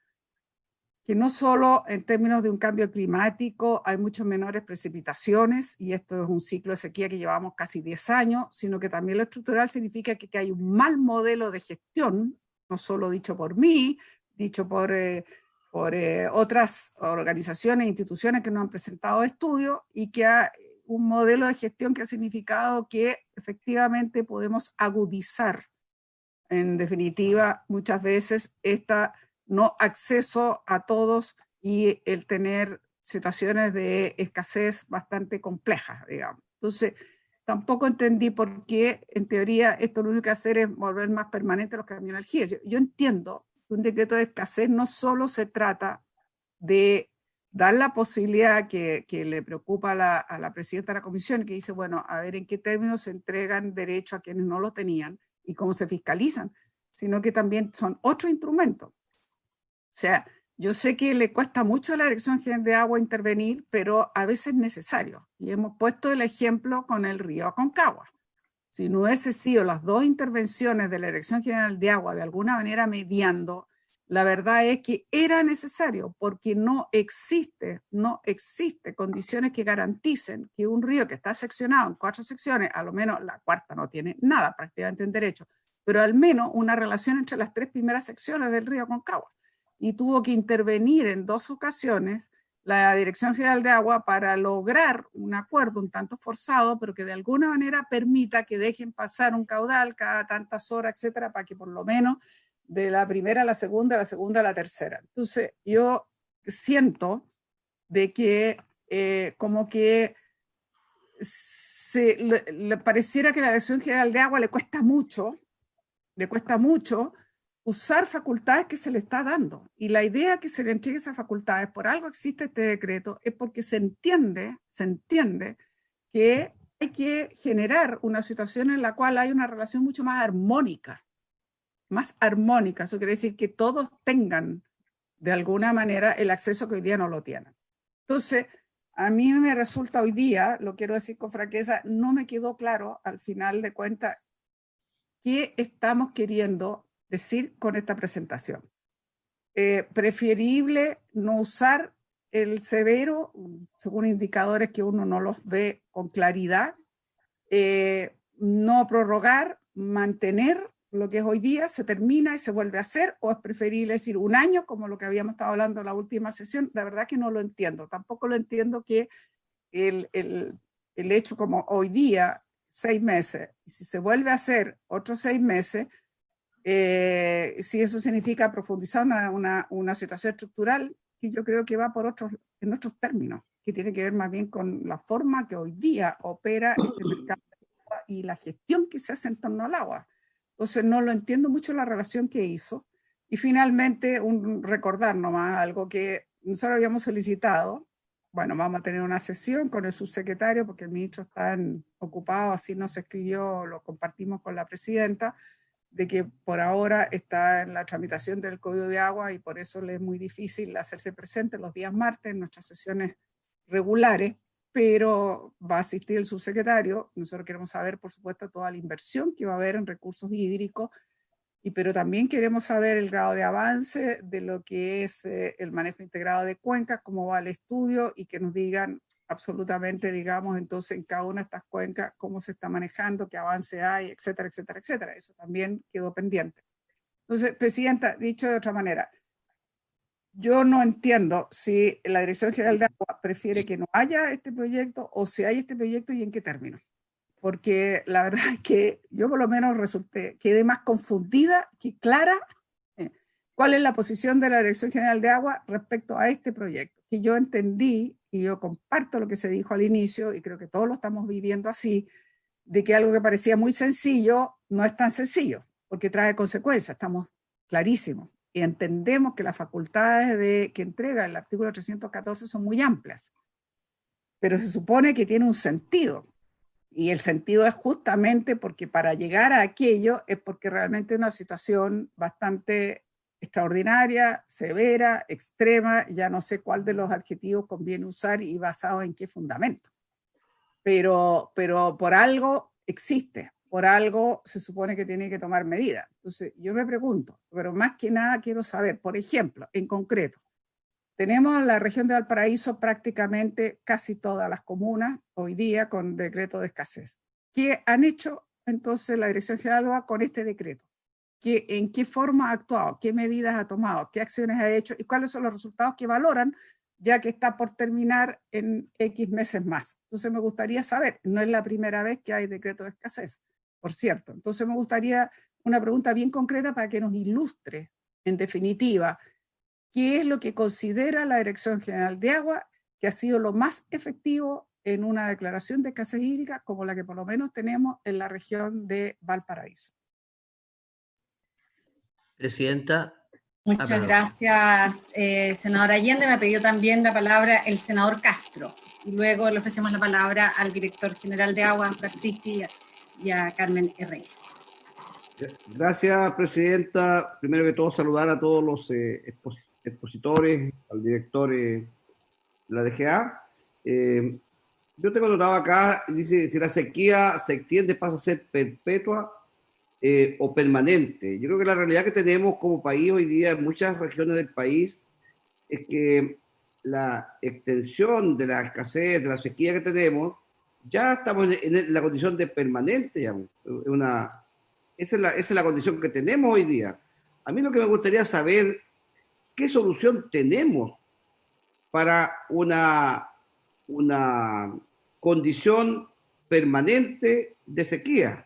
Que no solo en términos de un cambio climático hay mucho menores precipitaciones, y esto es un ciclo de sequía que llevamos casi 10 años, sino que también lo estructural significa que hay un mal modelo de gestión, no solo dicho por mí, dicho por otras organizaciones e instituciones que nos han presentado estudios, y que hay un modelo de gestión que ha significado que efectivamente podemos agudizar, en definitiva, muchas veces esta no acceso a todos y el tener situaciones de escasez bastante complejas, digamos. Entonces, tampoco entendí por qué, en teoría, esto lo único que hacer es volver más permanente los cambios de energía. Yo entiendo que un decreto de escasez no solo se trata de dar la posibilidad que le preocupa a la presidenta de la comisión, que dice, bueno, a ver en qué términos se entregan derechos a quienes no lo tenían y cómo se fiscalizan, sino que también son otros instrumentos. O sea, yo sé que le cuesta mucho a la Dirección General de Agua intervenir, pero a veces es necesario. Y hemos puesto el ejemplo con el río Aconcagua. Si no hubiese sido las dos intervenciones de la Dirección General de Agua de alguna manera mediando, la verdad es que era necesario, porque no existe condiciones que garanticen que un río que está seccionado en 4 secciones, a lo menos la cuarta no tiene nada prácticamente en derecho, pero al menos una relación entre las 3 primeras secciones del río Aconcagua. Y tuvo que intervenir en 2 ocasiones la Dirección General de Agua para lograr un acuerdo un tanto forzado, pero que de alguna manera permita que dejen pasar un caudal cada tantas horas, etcétera, para que por lo menos de la primera a la segunda a la tercera. Entonces, yo siento de que como que le pareciera que a la Dirección General de Agua le cuesta mucho usar facultades que se le está dando. Y la idea que se le entregue esas facultades, por algo existe este decreto, es porque se entiende que hay que generar una situación en la cual hay una relación mucho más armónica. Eso quiere decir que todos tengan, de alguna manera, el acceso que hoy día no lo tienen. Entonces, a mí me resulta hoy día, lo quiero decir con franqueza, no me quedó claro, al final de cuentas, qué estamos queriendo decir con esta presentación. Preferible no usar el severo, según indicadores que uno no los ve con claridad, no prorrogar, mantener lo que es hoy día, se termina y se vuelve a hacer, o es preferible decir un año, como lo que habíamos estado hablando en la última sesión. La verdad que no lo entiendo. Tampoco lo entiendo que el hecho como hoy día, 6 meses, y si se vuelve a hacer otros 6 meses, si eso significa profundizar una situación estructural, que yo creo que va en otros términos, que tiene que ver más bien con la forma que hoy día opera este mercado y la gestión que se hace en torno al agua. Entonces no lo entiendo mucho la relación que hizo. Y finalmente, recordar nomás algo que nosotros habíamos solicitado. Bueno, vamos a tener una sesión con el subsecretario porque el ministro está ocupado, así nos escribió, lo compartimos con la presidenta, de que por ahora está en la tramitación del Código de Agua y por eso le es muy difícil hacerse presente los días martes en nuestras sesiones regulares, pero va a asistir el subsecretario. Nosotros queremos saber, por supuesto, toda la inversión que va a haber en recursos hídricos, pero también queremos saber el grado de avance de lo que es el manejo integrado de cuencas, cómo va el estudio y que nos digan absolutamente, digamos, entonces en cada una de estas cuencas cómo se está manejando, qué avance hay, etcétera, etcétera, etcétera. Eso también quedó pendiente. Entonces, Presidenta, dicho de otra manera, yo no entiendo si la Dirección General de Agua prefiere que no haya este proyecto o si hay este proyecto y en qué término. Porque la verdad es que yo por lo menos quedé más confundida que clara cuál es la posición de la Dirección General de Agua respecto a este proyecto, que yo entendí y yo comparto lo que se dijo al inicio y creo que todos lo estamos viviendo así, de que algo que parecía muy sencillo no es tan sencillo, porque trae consecuencias, estamos clarísimos y entendemos que las facultades que entrega el artículo 314 son muy amplias, pero se supone que tiene un sentido. Y el sentido es justamente porque para llegar a aquello es porque realmente es una situación bastante extraordinaria, severa, extrema, ya no sé cuál de los adjetivos conviene usar y basado en qué fundamento. Pero por algo existe, por algo se supone que tiene que tomar medidas. Entonces yo me pregunto, pero más que nada quiero saber, por ejemplo, en concreto, tenemos en la región de Valparaíso prácticamente casi todas las comunas hoy día con decreto de escasez. ¿Qué han hecho entonces la Dirección General de Agua con este decreto? ¿En qué forma ha actuado? ¿Qué medidas ha tomado? ¿Qué acciones ha hecho? ¿Y cuáles son los resultados que valoran ya que está por terminar en X meses más? Entonces me gustaría saber, no es la primera vez que hay decreto de escasez, por cierto. Entonces me gustaría una pregunta bien concreta para que nos ilustre, en definitiva, ¿qué es lo que considera la Dirección General de Agua que ha sido lo más efectivo en una declaración de escasez hídrica como la que por lo menos tenemos en la región de Valparaíso? Presidenta. Muchas gracias, senadora Allende. Me pidió también la palabra el senador Castro. Y luego le ofrecemos la palabra al director general de Agua, Baptisti, y a Carmen Herrera. Gracias, Presidenta. Primero que todo, saludar a todos los expositores, al director de la DGA. Yo tengo notado acá, dice, si la sequía se extiende, pasa a ser perpetua o permanente. Yo creo que la realidad que tenemos como país hoy día en muchas regiones del país es que la extensión de la escasez, de la sequía que tenemos, ya estamos en la condición de permanente, digamos. Esa es la condición que tenemos hoy día. A mí lo que me gustaría saber, ¿qué solución tenemos para una condición permanente de sequía?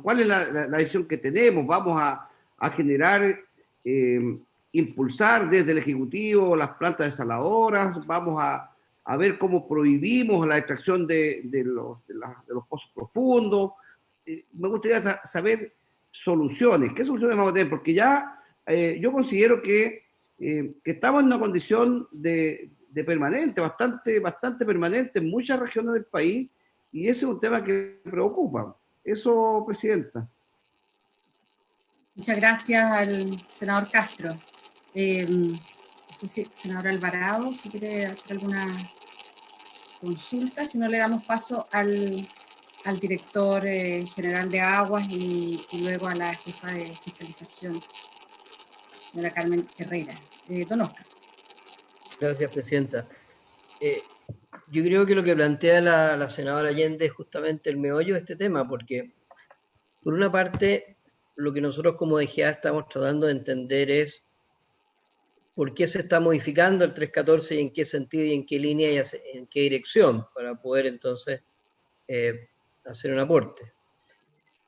¿Cuál es la decisión que tenemos? ¿Vamos a generar, impulsar desde el Ejecutivo las plantas desaladoras? ¿Vamos a ver cómo prohibimos la extracción de los pozos profundos? Me gustaría saber soluciones. ¿Qué soluciones vamos a tener? Porque ya yo considero que estamos en una condición de permanente, bastante permanente en muchas regiones del país, y ese es un tema que me preocupa. Eso, Presidenta. Muchas gracias al senador Castro. No sé si senador Alvarado, si quiere hacer alguna consulta, si no le damos paso al director general de Aguas y luego a la jefa de fiscalización, señora Carmen Herrera. Don Oscar. Gracias, Presidenta. Yo creo que lo que plantea la senadora Allende es justamente el meollo de este tema, porque por una parte lo que nosotros como DGA estamos tratando de entender es por qué se está modificando el 314 y en qué sentido y en qué línea y en qué dirección, para poder entonces hacer un aporte.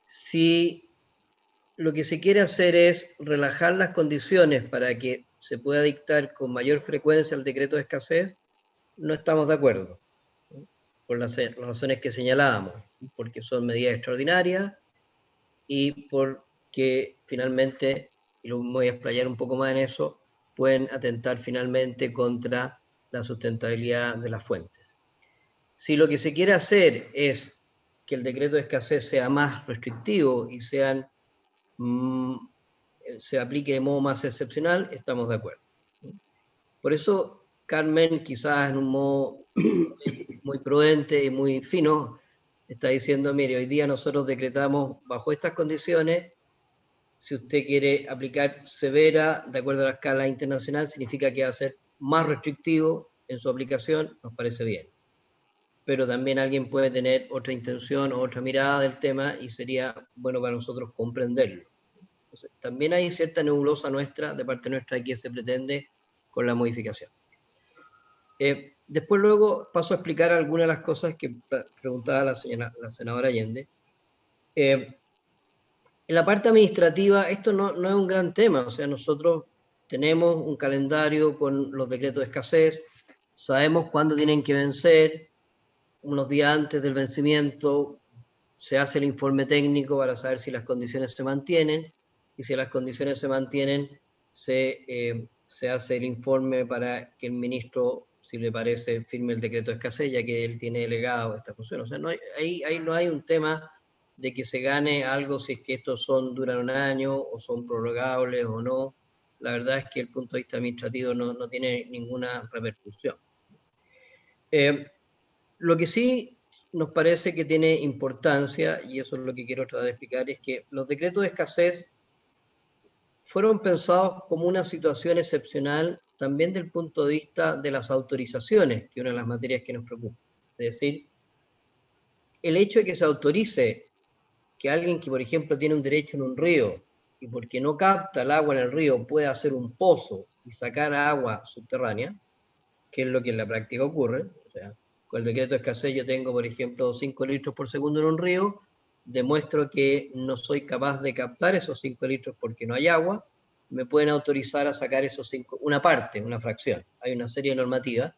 Si lo que se quiere hacer es relajar las condiciones para que se pueda dictar con mayor frecuencia el decreto de escasez, no estamos de acuerdo, ¿no? Por las razones que señalábamos, porque son medidas extraordinarias y porque finalmente, y lo voy a explayar un poco más en eso, pueden atentar finalmente contra la sustentabilidad de las fuentes. Si lo que se quiere hacer es que el decreto de escasez sea más restrictivo y sean se aplique de modo más excepcional, estamos de acuerdo. Por eso, Carmen, quizás en un modo muy prudente y muy fino, está diciendo, mire, hoy día nosotros decretamos bajo estas condiciones, si usted quiere aplicar severa, de acuerdo a la escala internacional, significa que va a ser más restrictivo en su aplicación, nos parece bien. Pero también alguien puede tener otra intención o otra mirada del tema y sería bueno para nosotros comprenderlo. Entonces, también hay cierta nebulosa nuestra, de parte nuestra, de qué se pretende con la modificación. Después luego paso a explicar algunas de las cosas que preguntaba la senadora Allende. En la parte administrativa, esto no es un gran tema, o sea, nosotros tenemos un calendario con los decretos de escasez, sabemos cuándo tienen que vencer, unos días antes del vencimiento se hace el informe técnico para saber si las condiciones se mantienen, y si las condiciones se mantienen, se hace el informe para que el ministro, si le parece, firme el decreto de escasez, ya que él tiene delegado esta función. O sea, ahí no hay un tema de que se gane algo si es que estos duran un año o son prorrogables o no. La verdad es que el punto de vista administrativo no tiene ninguna repercusión. Lo que sí nos parece que tiene importancia, y eso es lo que quiero tratar de explicar, es que los decretos de escasez fueron pensados como una situación excepcional también del punto de vista de las autorizaciones, que es una de las materias que nos preocupa. Es decir, el hecho de que se autorice que alguien que, por ejemplo, tiene un derecho en un río y porque no capta el agua en el río puede hacer un pozo y sacar agua subterránea, que es lo que en la práctica ocurre. O sea, con el decreto de escasez yo tengo, por ejemplo, 5 litros por segundo en un río, demuestro que no soy capaz de captar esos 5 litros porque no hay agua, me pueden autorizar a sacar esos 5, una parte, una fracción. Hay una serie de normativas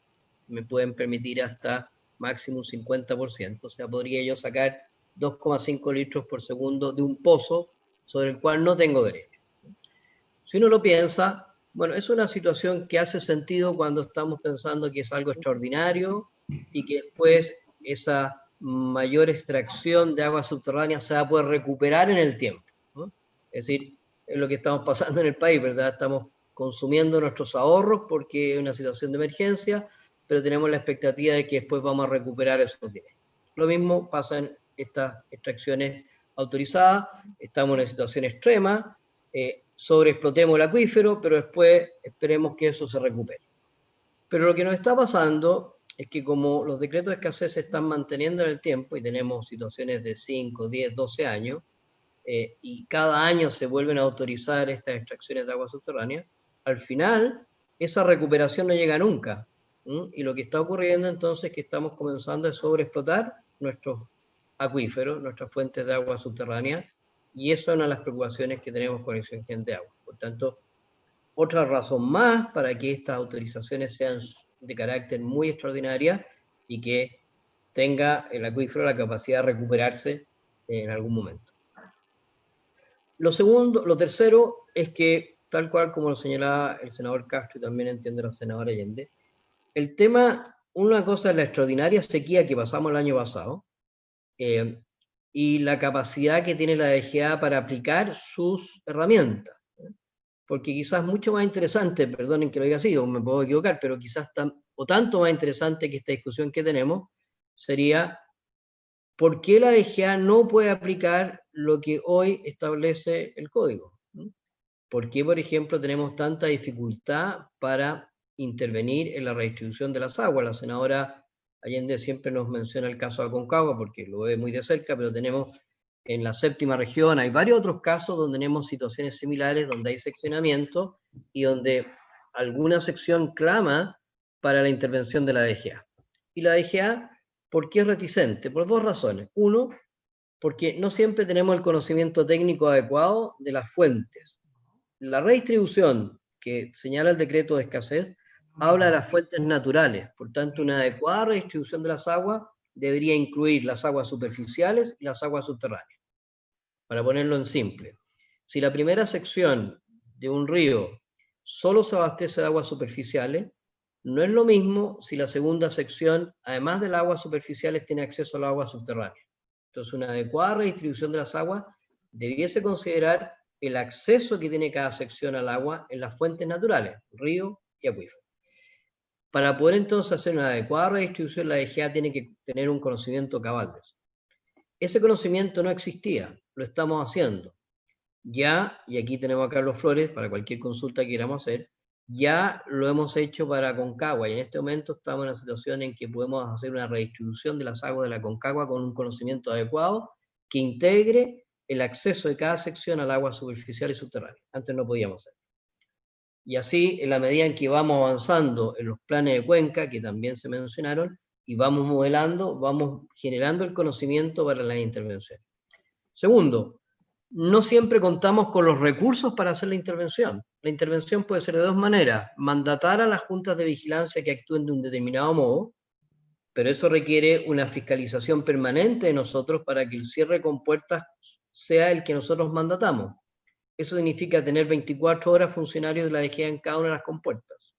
que me pueden permitir hasta máximo un 50%, o sea, podría yo sacar 2,5 litros por segundo de un pozo sobre el cual no tengo derecho. Si uno lo piensa, bueno, es una situación que hace sentido cuando estamos pensando que es algo extraordinario y que después esa mayor extracción de agua subterránea se va a poder recuperar en el tiempo, ¿no? Es decir, es lo que estamos pasando en el país, ¿verdad? Estamos consumiendo nuestros ahorros porque es una situación de emergencia, pero tenemos la expectativa de que después vamos a recuperar esos dineros. Lo mismo pasa en estas extracciones autorizadas, estamos en una situación extrema, sobreexplotemos el acuífero, pero después esperemos que eso se recupere. Pero lo que nos está pasando es que como los decretos de escasez se están manteniendo en el tiempo y tenemos situaciones de 5, 10, 12 años, y cada año se vuelven a autorizar estas extracciones de agua subterránea, al final esa recuperación no llega nunca. Y lo que está ocurriendo entonces es que estamos comenzando a sobreexplotar nuestros acuíferos, nuestras fuentes de agua subterránea, y eso es una de las preocupaciones que tenemos con Dirección General de Agua. Por tanto, otra razón más para que estas autorizaciones sean de carácter muy extraordinaria y que tenga el acuífero la capacidad de recuperarse en algún momento. Lo tercero es que, tal cual como lo señalaba el senador Castro y también entiende la senadora Allende, el tema, una cosa es la extraordinaria sequía que pasamos el año pasado, y la capacidad que tiene la DGA para aplicar sus herramientas. Porque quizás mucho más interesante, perdonen que lo diga así, o me puedo equivocar, pero quizás tanto más interesante que esta discusión que tenemos sería ¿por qué la DGA no puede aplicar lo que hoy establece el código? ¿Por qué, por ejemplo, tenemos tanta dificultad para intervenir en la redistribución de las aguas? La senadora Allende siempre nos menciona el caso de Aconcagua porque lo ve muy de cerca, pero tenemos en la séptima región, hay varios otros casos donde tenemos situaciones similares, donde hay seccionamiento y donde alguna sección clama para la intervención de la DGA. Y la DGA, ¿por qué es reticente? Por dos razones. Uno, porque no siempre tenemos el conocimiento técnico adecuado de las fuentes. La redistribución que señala el decreto de escasez habla de las fuentes naturales, por tanto una adecuada redistribución de las aguas debería incluir las aguas superficiales y las aguas subterráneas. Para ponerlo en simple, si la primera sección de un río solo se abastece de aguas superficiales, no es lo mismo si la segunda sección, además de las aguas superficiales, tiene acceso a las aguas subterráneas. Entonces una adecuada redistribución de las aguas debiese considerar el acceso que tiene cada sección al agua en las fuentes naturales, río y acuífero. Para poder entonces hacer una adecuada redistribución, la DGA tiene que tener un conocimiento cabal de eso. Ese conocimiento no existía, lo estamos haciendo. Ya, y aquí tenemos a Carlos Flores para cualquier consulta que queramos hacer, ya lo hemos hecho para Aconcagua y en este momento estamos en una situación en que podemos hacer una redistribución de las aguas de la Aconcagua con un conocimiento adecuado que integre el acceso de cada sección al agua superficial y subterránea. Antes no podíamos hacer. Y así, en la medida en que vamos avanzando en los planes de cuenca, que también se mencionaron, y vamos modelando, vamos generando el conocimiento para la intervención. Segundo, no siempre contamos con los recursos para hacer la intervención. La intervención puede ser de dos maneras: mandatar a las juntas de vigilancia que actúen de un determinado modo, pero eso requiere una fiscalización permanente de nosotros para que el cierre de compuertas sea el que nosotros mandatamos. Eso significa tener 24 horas funcionarios de la DGA en cada una de las compuertas.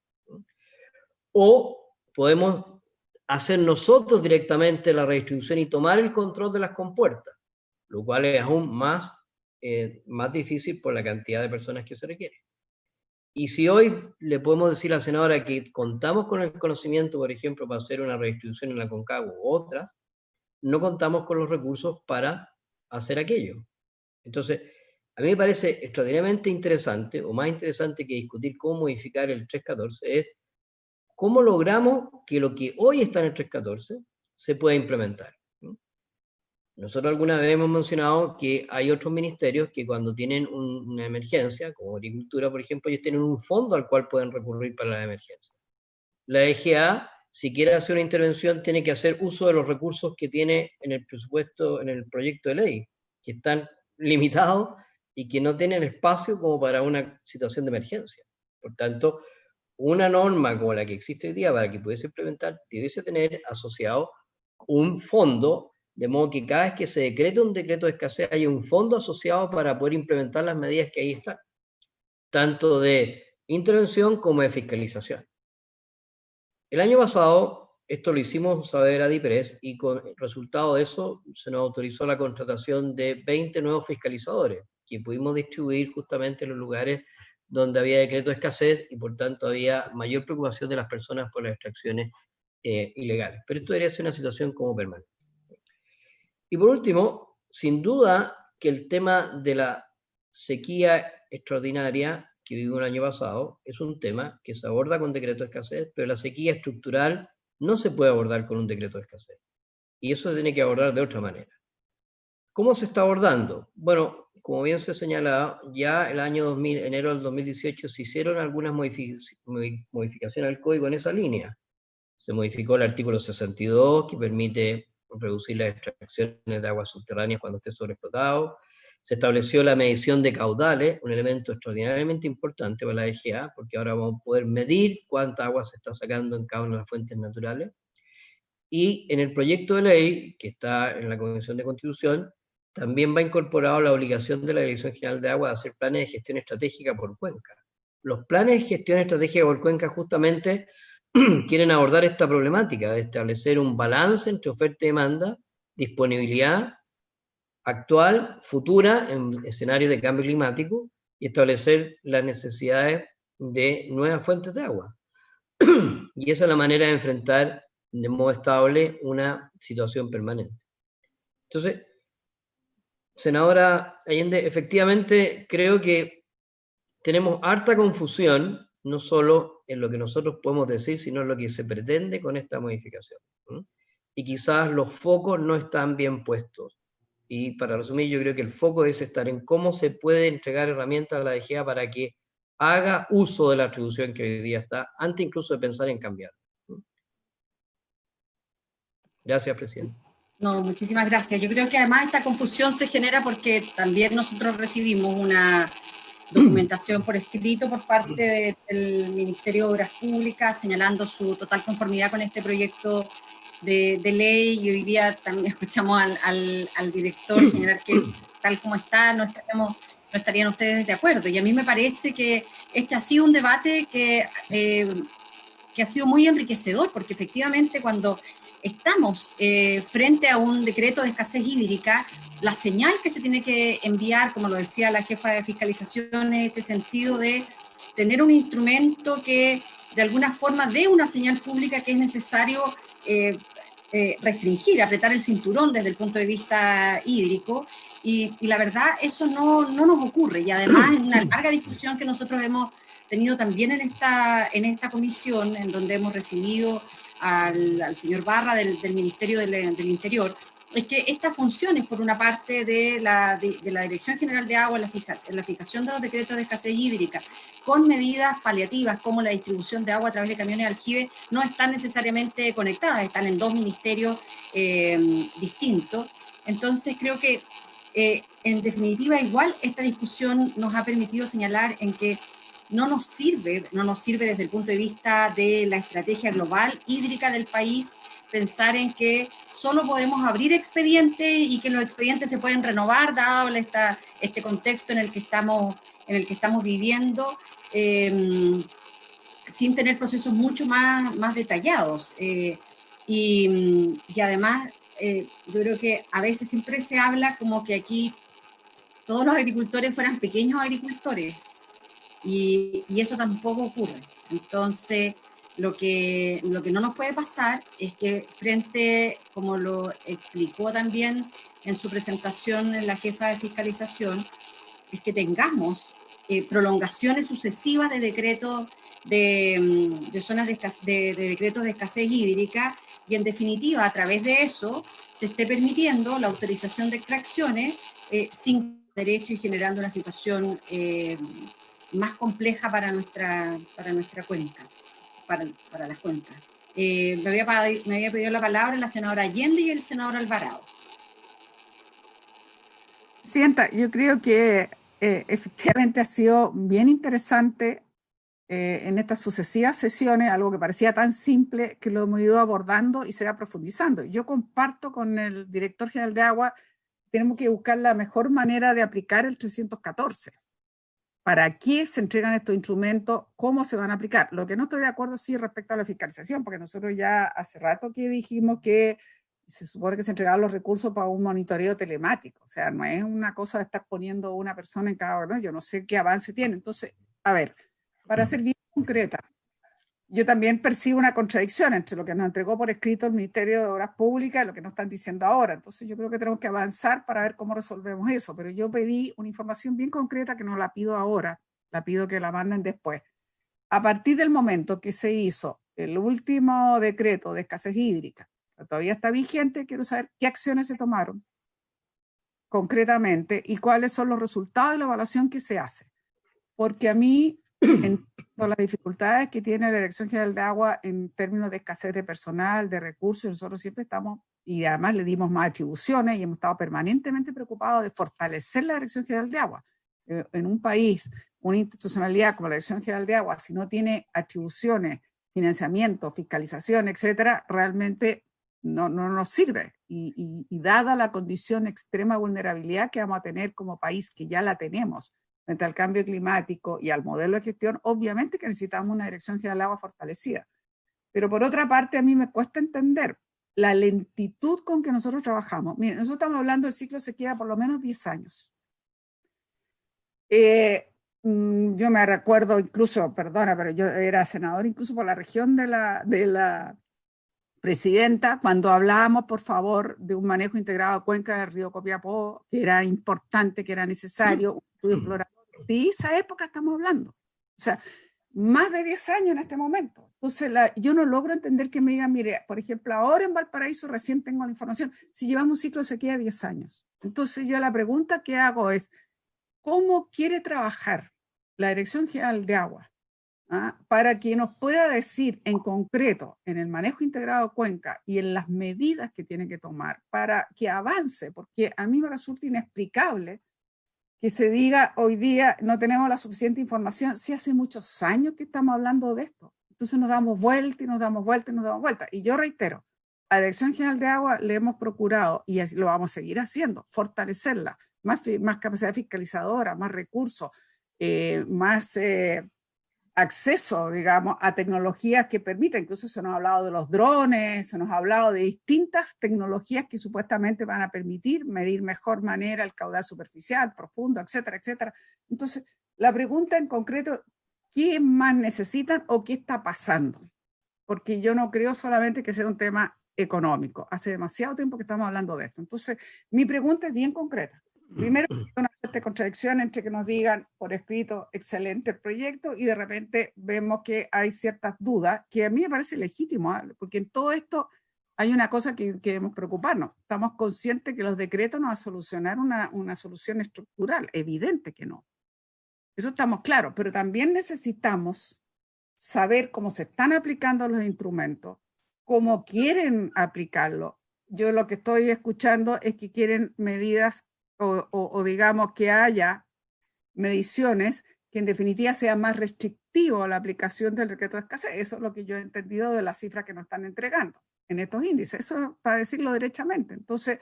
O podemos hacer nosotros directamente la redistribución y tomar el control de las compuertas, lo cual es aún más difícil por la cantidad de personas que se requiere. Y si hoy le podemos decir a la senadora que contamos con el conocimiento, por ejemplo, para hacer una redistribución en la Aconcagua u otras, no contamos con los recursos para hacer aquello. Entonces, a mí me parece extraordinariamente interesante, o más interesante que discutir cómo modificar el 314, es cómo logramos que lo que hoy está en el 314 se pueda implementar. Nosotros alguna vez hemos mencionado que hay otros ministerios que cuando tienen una emergencia, como Agricultura, por ejemplo, ellos tienen un fondo al cual pueden recurrir para la emergencia. La DGA, si quiere hacer una intervención, tiene que hacer uso de los recursos que tiene en el presupuesto, en el proyecto de ley, que están limitados y que no tienen espacio como para una situación de emergencia. Por tanto, una norma como la que existe hoy día para que pudiese implementar, debiese tener asociado un fondo, de modo que cada vez que se decrete un decreto de escasez haya un fondo asociado para poder implementar las medidas que ahí están, tanto de intervención como de fiscalización. El año pasado, esto lo hicimos saber a DIPRES y con resultado de eso se nos autorizó la contratación de 20 nuevos fiscalizadores que pudimos distribuir justamente en los lugares donde había decreto de escasez y por tanto había mayor preocupación de las personas por las extracciones ilegales. Pero esto debería ser una situación como permanente. Y por último, sin duda que el tema de la sequía extraordinaria que vivimos el año pasado es un tema que se aborda con decreto de escasez, pero la sequía estructural no se puede abordar con un decreto de escasez. Y eso se tiene que abordar de otra manera. ¿Cómo se está abordando? Bueno, como bien se señalaba, ya el año 2000, enero del 2018 se hicieron algunas modificaciones al código en esa línea. Se modificó el artículo 62 que permite reducir las extracciones de aguas subterráneas cuando esté sobreexplotado. Se estableció la medición de caudales, un elemento extraordinariamente importante para la DGA, porque ahora vamos a poder medir cuánta agua se está sacando en cada una de las fuentes naturales. Y en el proyecto de ley, que está en la Comisión de Constitución, también va incorporado la obligación de la Dirección General de Agua de hacer planes de gestión estratégica por cuenca. Los planes de gestión estratégica por cuenca justamente quieren abordar esta problemática de establecer un balance entre oferta y demanda, disponibilidad actual, futura, en escenarios de cambio climático, y establecer las necesidades de nuevas fuentes de agua. Y esa es la manera de enfrentar de modo estable una situación permanente. Entonces, senadora Allende, efectivamente creo que tenemos harta confusión, no solo en lo que nosotros podemos decir, sino en lo que se pretende con esta modificación. Y quizás los focos no están bien puestos. Y para resumir, yo creo que el foco es estar en cómo se puede entregar herramientas a la DGA para que haga uso de la atribución que hoy día está, antes incluso de pensar en cambiar. Gracias, presidente. No, muchísimas gracias. Yo creo que además esta confusión se genera porque también nosotros recibimos una documentación por escrito por parte del Ministerio de Obras Públicas señalando su total conformidad con este proyecto de ley, y hoy día también escuchamos al director señalar que tal como está no estarían ustedes de acuerdo. Y a mí me parece que este ha sido un debate que ha sido muy enriquecedor, porque efectivamente cuando estamos frente a un decreto de escasez hídrica, la señal que se tiene que enviar, como lo decía la jefa de fiscalización, en este sentido de tener un instrumento que de alguna forma dé una señal pública que es necesario restringir, apretar el cinturón desde el punto de vista hídrico, y la verdad eso no nos ocurre, y además en una larga discusión que nosotros hemos tenido también en esta comisión, en donde hemos recibido al señor Barra del Ministerio del Interior, es que estas funciones, por una parte, de la Dirección General de Agua en la fijación de los decretos de escasez hídrica, con medidas paliativas como la distribución de agua a través de camiones de aljibe, no están necesariamente conectadas, están en dos ministerios distintos. Entonces creo que, en definitiva, igual esta discusión nos ha permitido señalar en que no nos sirve desde el punto de vista de la estrategia global hídrica del país, pensar en que solo podemos abrir expedientes y que los expedientes se pueden renovar dado este contexto en el que estamos viviendo, sin tener procesos mucho más detallados. Y además, yo creo que a veces siempre se habla como que aquí todos los agricultores fueran pequeños agricultores, y eso tampoco ocurre. Entonces, lo que no nos puede pasar es que frente, como lo explicó también en su presentación en la jefa de fiscalización, es que tengamos prolongaciones sucesivas de decretos de zonas de decretos de escasez hídrica, y en definitiva a través de eso se esté permitiendo la autorización de extracciones sin derecho y generando una situación más compleja para nuestra cuenca. Para las cuencas. Me había pedido la palabra la senadora Allende y el senador Alvarado. Presidenta, yo creo que efectivamente ha sido bien interesante en estas sucesivas sesiones, algo que parecía tan simple, que lo hemos ido abordando y se va profundizando. Yo comparto con el director general de Agua, tenemos que buscar la mejor manera de aplicar el 314. ¿Para qué se entregan estos instrumentos? ¿Cómo se van a aplicar? Lo que no estoy de acuerdo sí respecto a la fiscalización, porque nosotros ya hace rato que dijimos que se supone que se entregaban los recursos para un monitoreo telemático. O sea, no es una cosa de estar poniendo una persona en cada uno. Yo no sé qué avance tiene. Entonces, a ver, para ser bien concreta, yo también percibo una contradicción entre lo que nos entregó por escrito el Ministerio de Obras Públicas y lo que nos están diciendo ahora. Entonces yo creo que tenemos que avanzar para ver cómo resolvemos eso. Pero yo pedí una información bien concreta que no la pido ahora, la pido que la manden después. A partir del momento que se hizo el último decreto de escasez hídrica, que todavía está vigente, quiero saber qué acciones se tomaron concretamente y cuáles son los resultados de la evaluación que se hace. Porque a mí, entiendo las dificultades que tiene la Dirección General de Agua en términos de escasez de personal, de recursos, nosotros siempre estamos, y además le dimos más atribuciones y hemos estado permanentemente preocupados de fortalecer la Dirección General de Agua. En un país, una institucionalidad como la Dirección General de Agua, si no tiene atribuciones, financiamiento, fiscalización, etcétera, realmente no nos sirve. Y dada la condición de extrema vulnerabilidad que vamos a tener como país, que ya la tenemos, frente al cambio climático y al modelo de gestión, obviamente que necesitamos una Dirección General de Agua fortalecida. Pero por otra parte, a mí me cuesta entender la lentitud con que nosotros trabajamos. Miren, nosotros estamos hablando del ciclo de sequía por lo menos 10 años. Yo me recuerdo incluso, perdona, pero yo era senador incluso por la región de la presidenta, cuando hablábamos, por favor, de un manejo integrado de cuenca del río Copiapó, que era importante, que era necesario, un estudio explorador. De esa época estamos hablando. O sea, más de 10 años en este momento. Entonces, yo no logro entender que me digan, mire, por ejemplo, ahora en Valparaíso recién tengo la información, si llevamos un ciclo de sequía de 10 años. Entonces, yo la pregunta que hago es, ¿cómo quiere trabajar la Dirección General de Agua para que nos pueda decir en concreto en el manejo integrado de cuenca y en las medidas que tiene que tomar para que avance? Porque a mí me resulta inexplicable que se diga hoy día no tenemos la suficiente información, si hace muchos años que estamos hablando de esto. Entonces nos damos vuelta y nos damos vuelta y nos damos vuelta. Y yo reitero, a la Dirección General de Agua le hemos procurado, y lo vamos a seguir haciendo, fortalecerla, más capacidad fiscalizadora, más recursos, más acceso, digamos, a tecnologías que permiten, incluso se nos ha hablado de los drones, se nos ha hablado de distintas tecnologías que supuestamente van a permitir medir mejor manera el caudal superficial, profundo, etcétera, etcétera. Entonces, la pregunta en concreto, ¿qué más necesitan o qué está pasando? Porque yo no creo solamente que sea un tema económico. Hace demasiado tiempo que estamos hablando de esto. Entonces, mi pregunta es bien concreta. Primero, una fuerte contradicción entre que nos digan por escrito, excelente el proyecto, y de repente vemos que hay ciertas dudas, que a mí me parece legítimo, ¿eh? Porque en todo esto hay una cosa que debemos preocuparnos. Estamos conscientes que los decretos no van a solucionar una solución estructural, evidente que no. Eso estamos claros, pero también necesitamos saber cómo se están aplicando los instrumentos, cómo quieren aplicarlo. Yo lo que estoy escuchando es que quieren medidas o digamos que haya mediciones que en definitiva sean más restrictivos a la aplicación del decreto de escasez. Eso es lo que yo he entendido de las cifras que nos están entregando en estos índices. Eso es para decirlo derechamente. Entonces,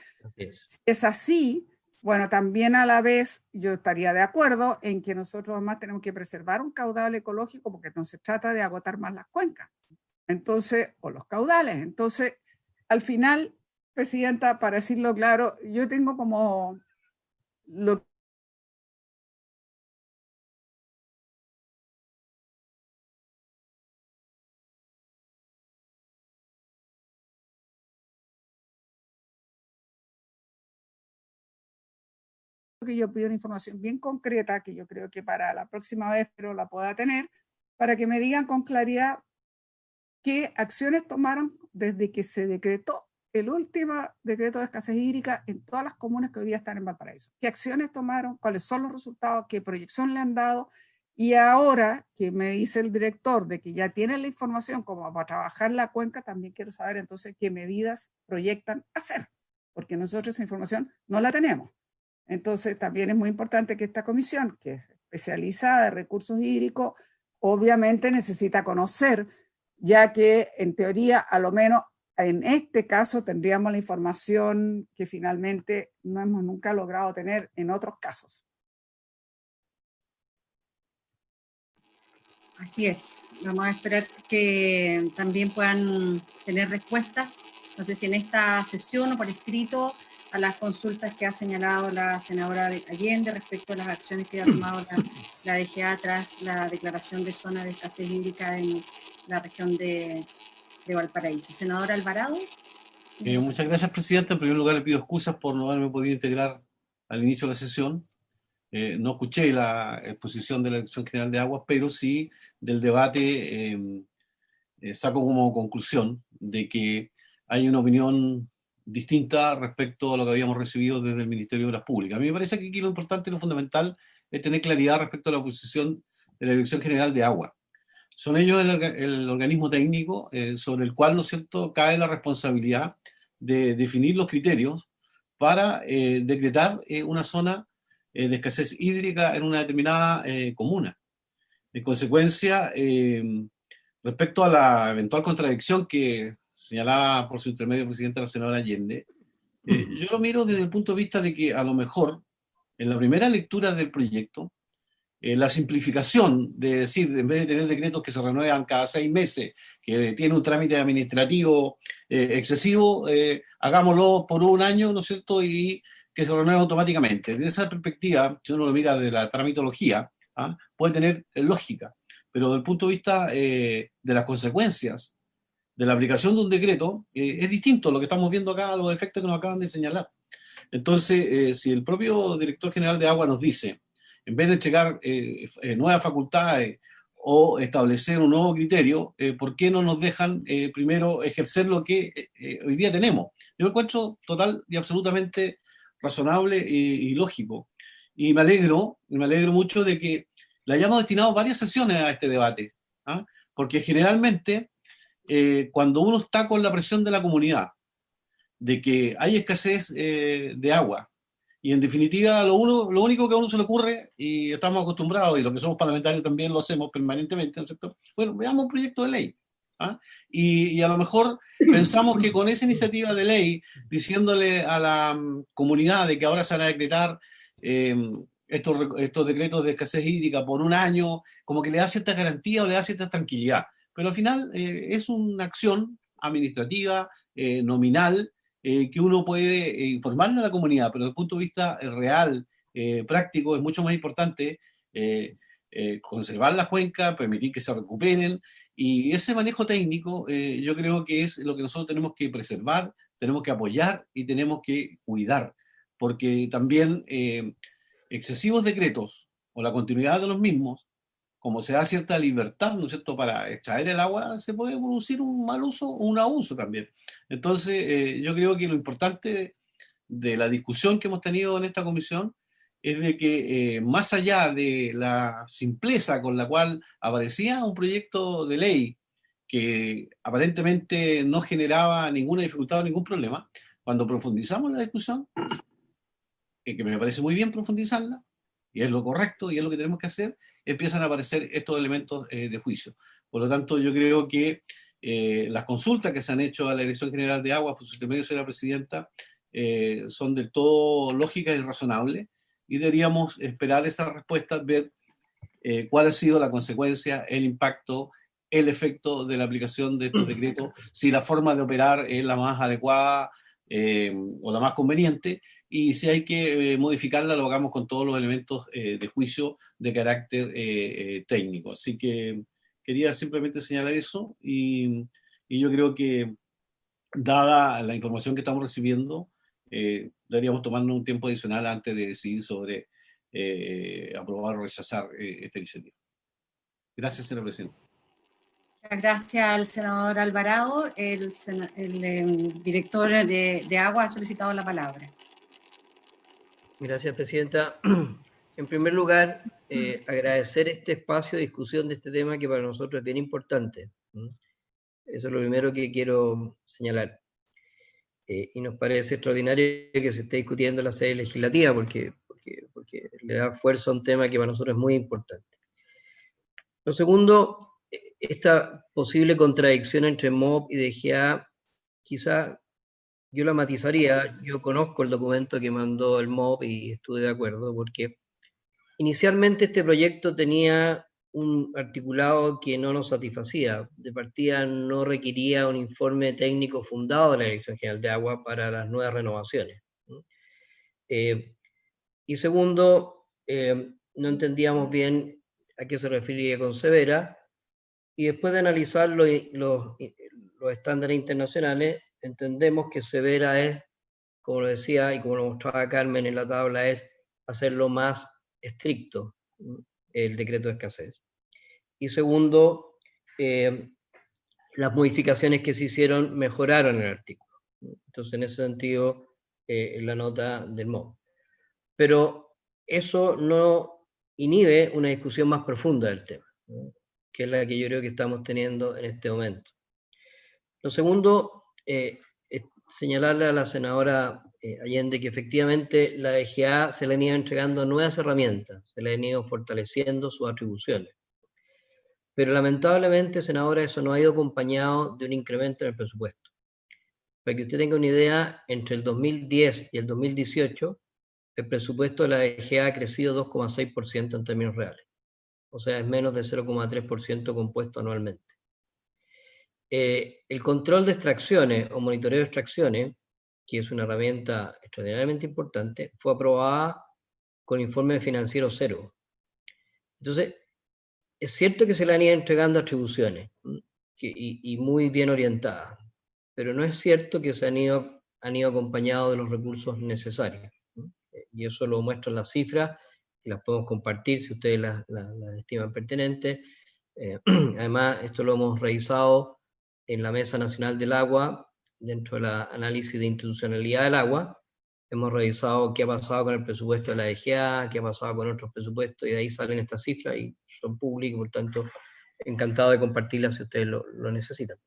si es así, bueno, también a la vez yo estaría de acuerdo en que nosotros además tenemos que preservar un caudal ecológico porque no se trata de agotar más las cuencas. Entonces, o los caudales. Entonces, al final, Presidenta, para decirlo claro, yo tengo como lo que yo pido una información bien concreta, que yo creo que para la próxima vez pero la pueda tener, para que me digan con claridad qué acciones tomaron desde que se decretó el último decreto de escasez hídrica en todas las comunas que hoy día están en Valparaíso. ¿Qué acciones tomaron? ¿Cuáles son los resultados? ¿Qué proyección le han dado? Y ahora que me dice el director de que ya tienen la información como para trabajar la cuenca, también quiero saber entonces qué medidas proyectan hacer, porque nosotros esa información no la tenemos. Entonces también es muy importante que esta comisión, que es especializada en recursos hídricos, obviamente necesita conocer, ya que en teoría a lo menos en este caso tendríamos la información que finalmente no hemos nunca logrado tener en otros casos. Así es, vamos a esperar que también puedan tener respuestas, no sé si en esta sesión o por escrito, a las consultas que ha señalado la senadora Allende respecto a las acciones que ha tomado la DGA tras la declaración de zona de escasez hídrica en la región de Valparaíso. Senadora Alvarado. Muchas gracias, Presidenta. En primer lugar, le pido excusas por no haberme podido integrar al inicio de la sesión. No escuché la exposición de la Dirección General de Aguas, pero sí del debate saco como conclusión de que hay una opinión distinta respecto a lo que habíamos recibido desde el Ministerio de Obras Públicas. A mí me parece que aquí lo importante y lo fundamental es tener claridad respecto a la posición de la Dirección General de Aguas. Son ellos el organismo técnico sobre el cual, ¿no es cierto?, cae la responsabilidad de definir los criterios para decretar una zona de escasez hídrica en una determinada comuna. En consecuencia, respecto a la eventual contradicción que señalaba por su intermedio presidenta la senadora Allende, yo lo miro desde el punto de vista de que a lo mejor en la primera lectura del proyecto, la simplificación de decir, en vez de tener decretos que se renuevan cada 6 meses, que tiene un trámite administrativo excesivo, hagámoslo por un año, ¿no es cierto?, y que se renueva automáticamente. Desde esa perspectiva, si uno lo mira de la tramitología, puede tener lógica, pero desde el punto de vista de las consecuencias de la aplicación de un decreto, es distinto lo que estamos viendo acá a los efectos que nos acaban de señalar. Entonces, si el propio director general de Agua nos dice, en vez de checar nuevas facultades o establecer un nuevo criterio, ¿por qué no nos dejan primero ejercer lo que hoy día tenemos? Yo lo encuentro total y absolutamente razonable y lógico. Y me alegro mucho de que le hayamos destinado varias sesiones a este debate, porque generalmente cuando uno está con la presión de la comunidad, de que hay escasez de agua, y en definitiva lo único que a uno se le ocurre, y estamos acostumbrados, y los que somos parlamentarios también lo hacemos permanentemente, ¿no es cierto? Bueno, veamos un proyecto de ley. Y a lo mejor pensamos que con esa iniciativa de ley, diciéndole a la comunidad de que ahora se van a decretar estos decretos de escasez hídrica por un año, como que le da cierta garantía o le da cierta tranquilidad. Pero al final es una acción administrativa, nominal, que uno puede informarle a la comunidad, pero desde el punto de vista real, práctico, es mucho más importante conservar las cuencas, permitir que se recuperen, y ese manejo técnico yo creo que es lo que nosotros tenemos que preservar, tenemos que apoyar y tenemos que cuidar, porque también excesivos decretos o la continuidad de los mismos, como se da cierta libertad, ¿no es cierto?, para extraer el agua, se puede producir un mal uso o un abuso también. Entonces, yo creo que lo importante de la discusión que hemos tenido en esta comisión es de que más allá de la simpleza con la cual aparecía un proyecto de ley que aparentemente no generaba ninguna dificultad o ningún problema, cuando profundizamos la discusión, que me parece muy bien profundizarla, y es lo correcto y es lo que tenemos que hacer, empiezan a aparecer estos elementos de juicio. Por lo tanto, yo creo que las consultas que se han hecho a la Dirección General de Aguas por su intermedio de la presidenta son del todo lógicas y razonables, y deberíamos esperar esas respuestas, ver cuál ha sido la consecuencia, el impacto, el efecto de la aplicación de estos decretos, si la forma de operar es la más adecuada o la más conveniente, y si hay que modificarla, lo hagamos con todos los elementos de juicio de carácter técnico. Así que quería simplemente señalar eso, y yo creo que, dada la información que estamos recibiendo, deberíamos tomarnos un tiempo adicional antes de decidir sobre aprobar o rechazar esta iniciativa. Gracias, señora presidenta. Muchas gracias al senador Alvarado. El director de Agua ha solicitado la palabra. Gracias, presidenta. En primer lugar, agradecer este espacio de discusión de este tema que para nosotros es bien importante. Eso es lo primero que quiero señalar. Y nos parece extraordinario que se esté discutiendo en la sede legislativa porque le da fuerza a un tema que para nosotros es muy importante. Lo segundo, esta posible contradicción entre MOP y DGA, quizá yo la matizaría. Yo conozco el documento que mandó el MOP y estuve de acuerdo, porque inicialmente este proyecto tenía un articulado que no nos satisfacía. De partida no requería un informe técnico fundado de la Dirección General de Agua para las nuevas renovaciones. Y segundo, no entendíamos bien a qué se refería con severa, y después de analizar los estándares internacionales, entendemos que severa es, como lo decía y como lo mostraba Carmen en la tabla, es hacerlo más estricto el decreto de escasez. Y segundo, las modificaciones que se hicieron mejoraron el artículo. Entonces, en ese sentido, la nota del MOP. Pero eso no inhibe una discusión más profunda del tema, ¿no?, que es la que yo creo que estamos teniendo en este momento. Lo segundo, señalarle a la senadora Allende que efectivamente la DGA se le han ido entregando nuevas herramientas, se le han ido fortaleciendo sus atribuciones. Pero lamentablemente, senadora, eso no ha ido acompañado de un incremento en el presupuesto. Para que usted tenga una idea, entre el 2010 y el 2018, el presupuesto de la DGA ha crecido 2,6% en términos reales. O sea, es menos de 0,3% compuesto anualmente. El control de extracciones o monitoreo de extracciones, que es una herramienta extraordinariamente importante, fue aprobada con informe financiero cero. Entonces, es cierto que se le han ido entregando atribuciones y muy bien orientadas, pero no es cierto que se han ido acompañados de los recursos necesarios. Y eso lo muestran las cifras, y las podemos compartir si ustedes las estiman pertinentes. Además, esto lo hemos revisado en la Mesa Nacional del Agua, dentro del análisis de institucionalidad del agua. Hemos revisado qué ha pasado con el presupuesto de la DGA, qué ha pasado con otros presupuestos, y de ahí salen estas cifras y son públicas, por tanto, encantado de compartirlas si ustedes lo necesitan.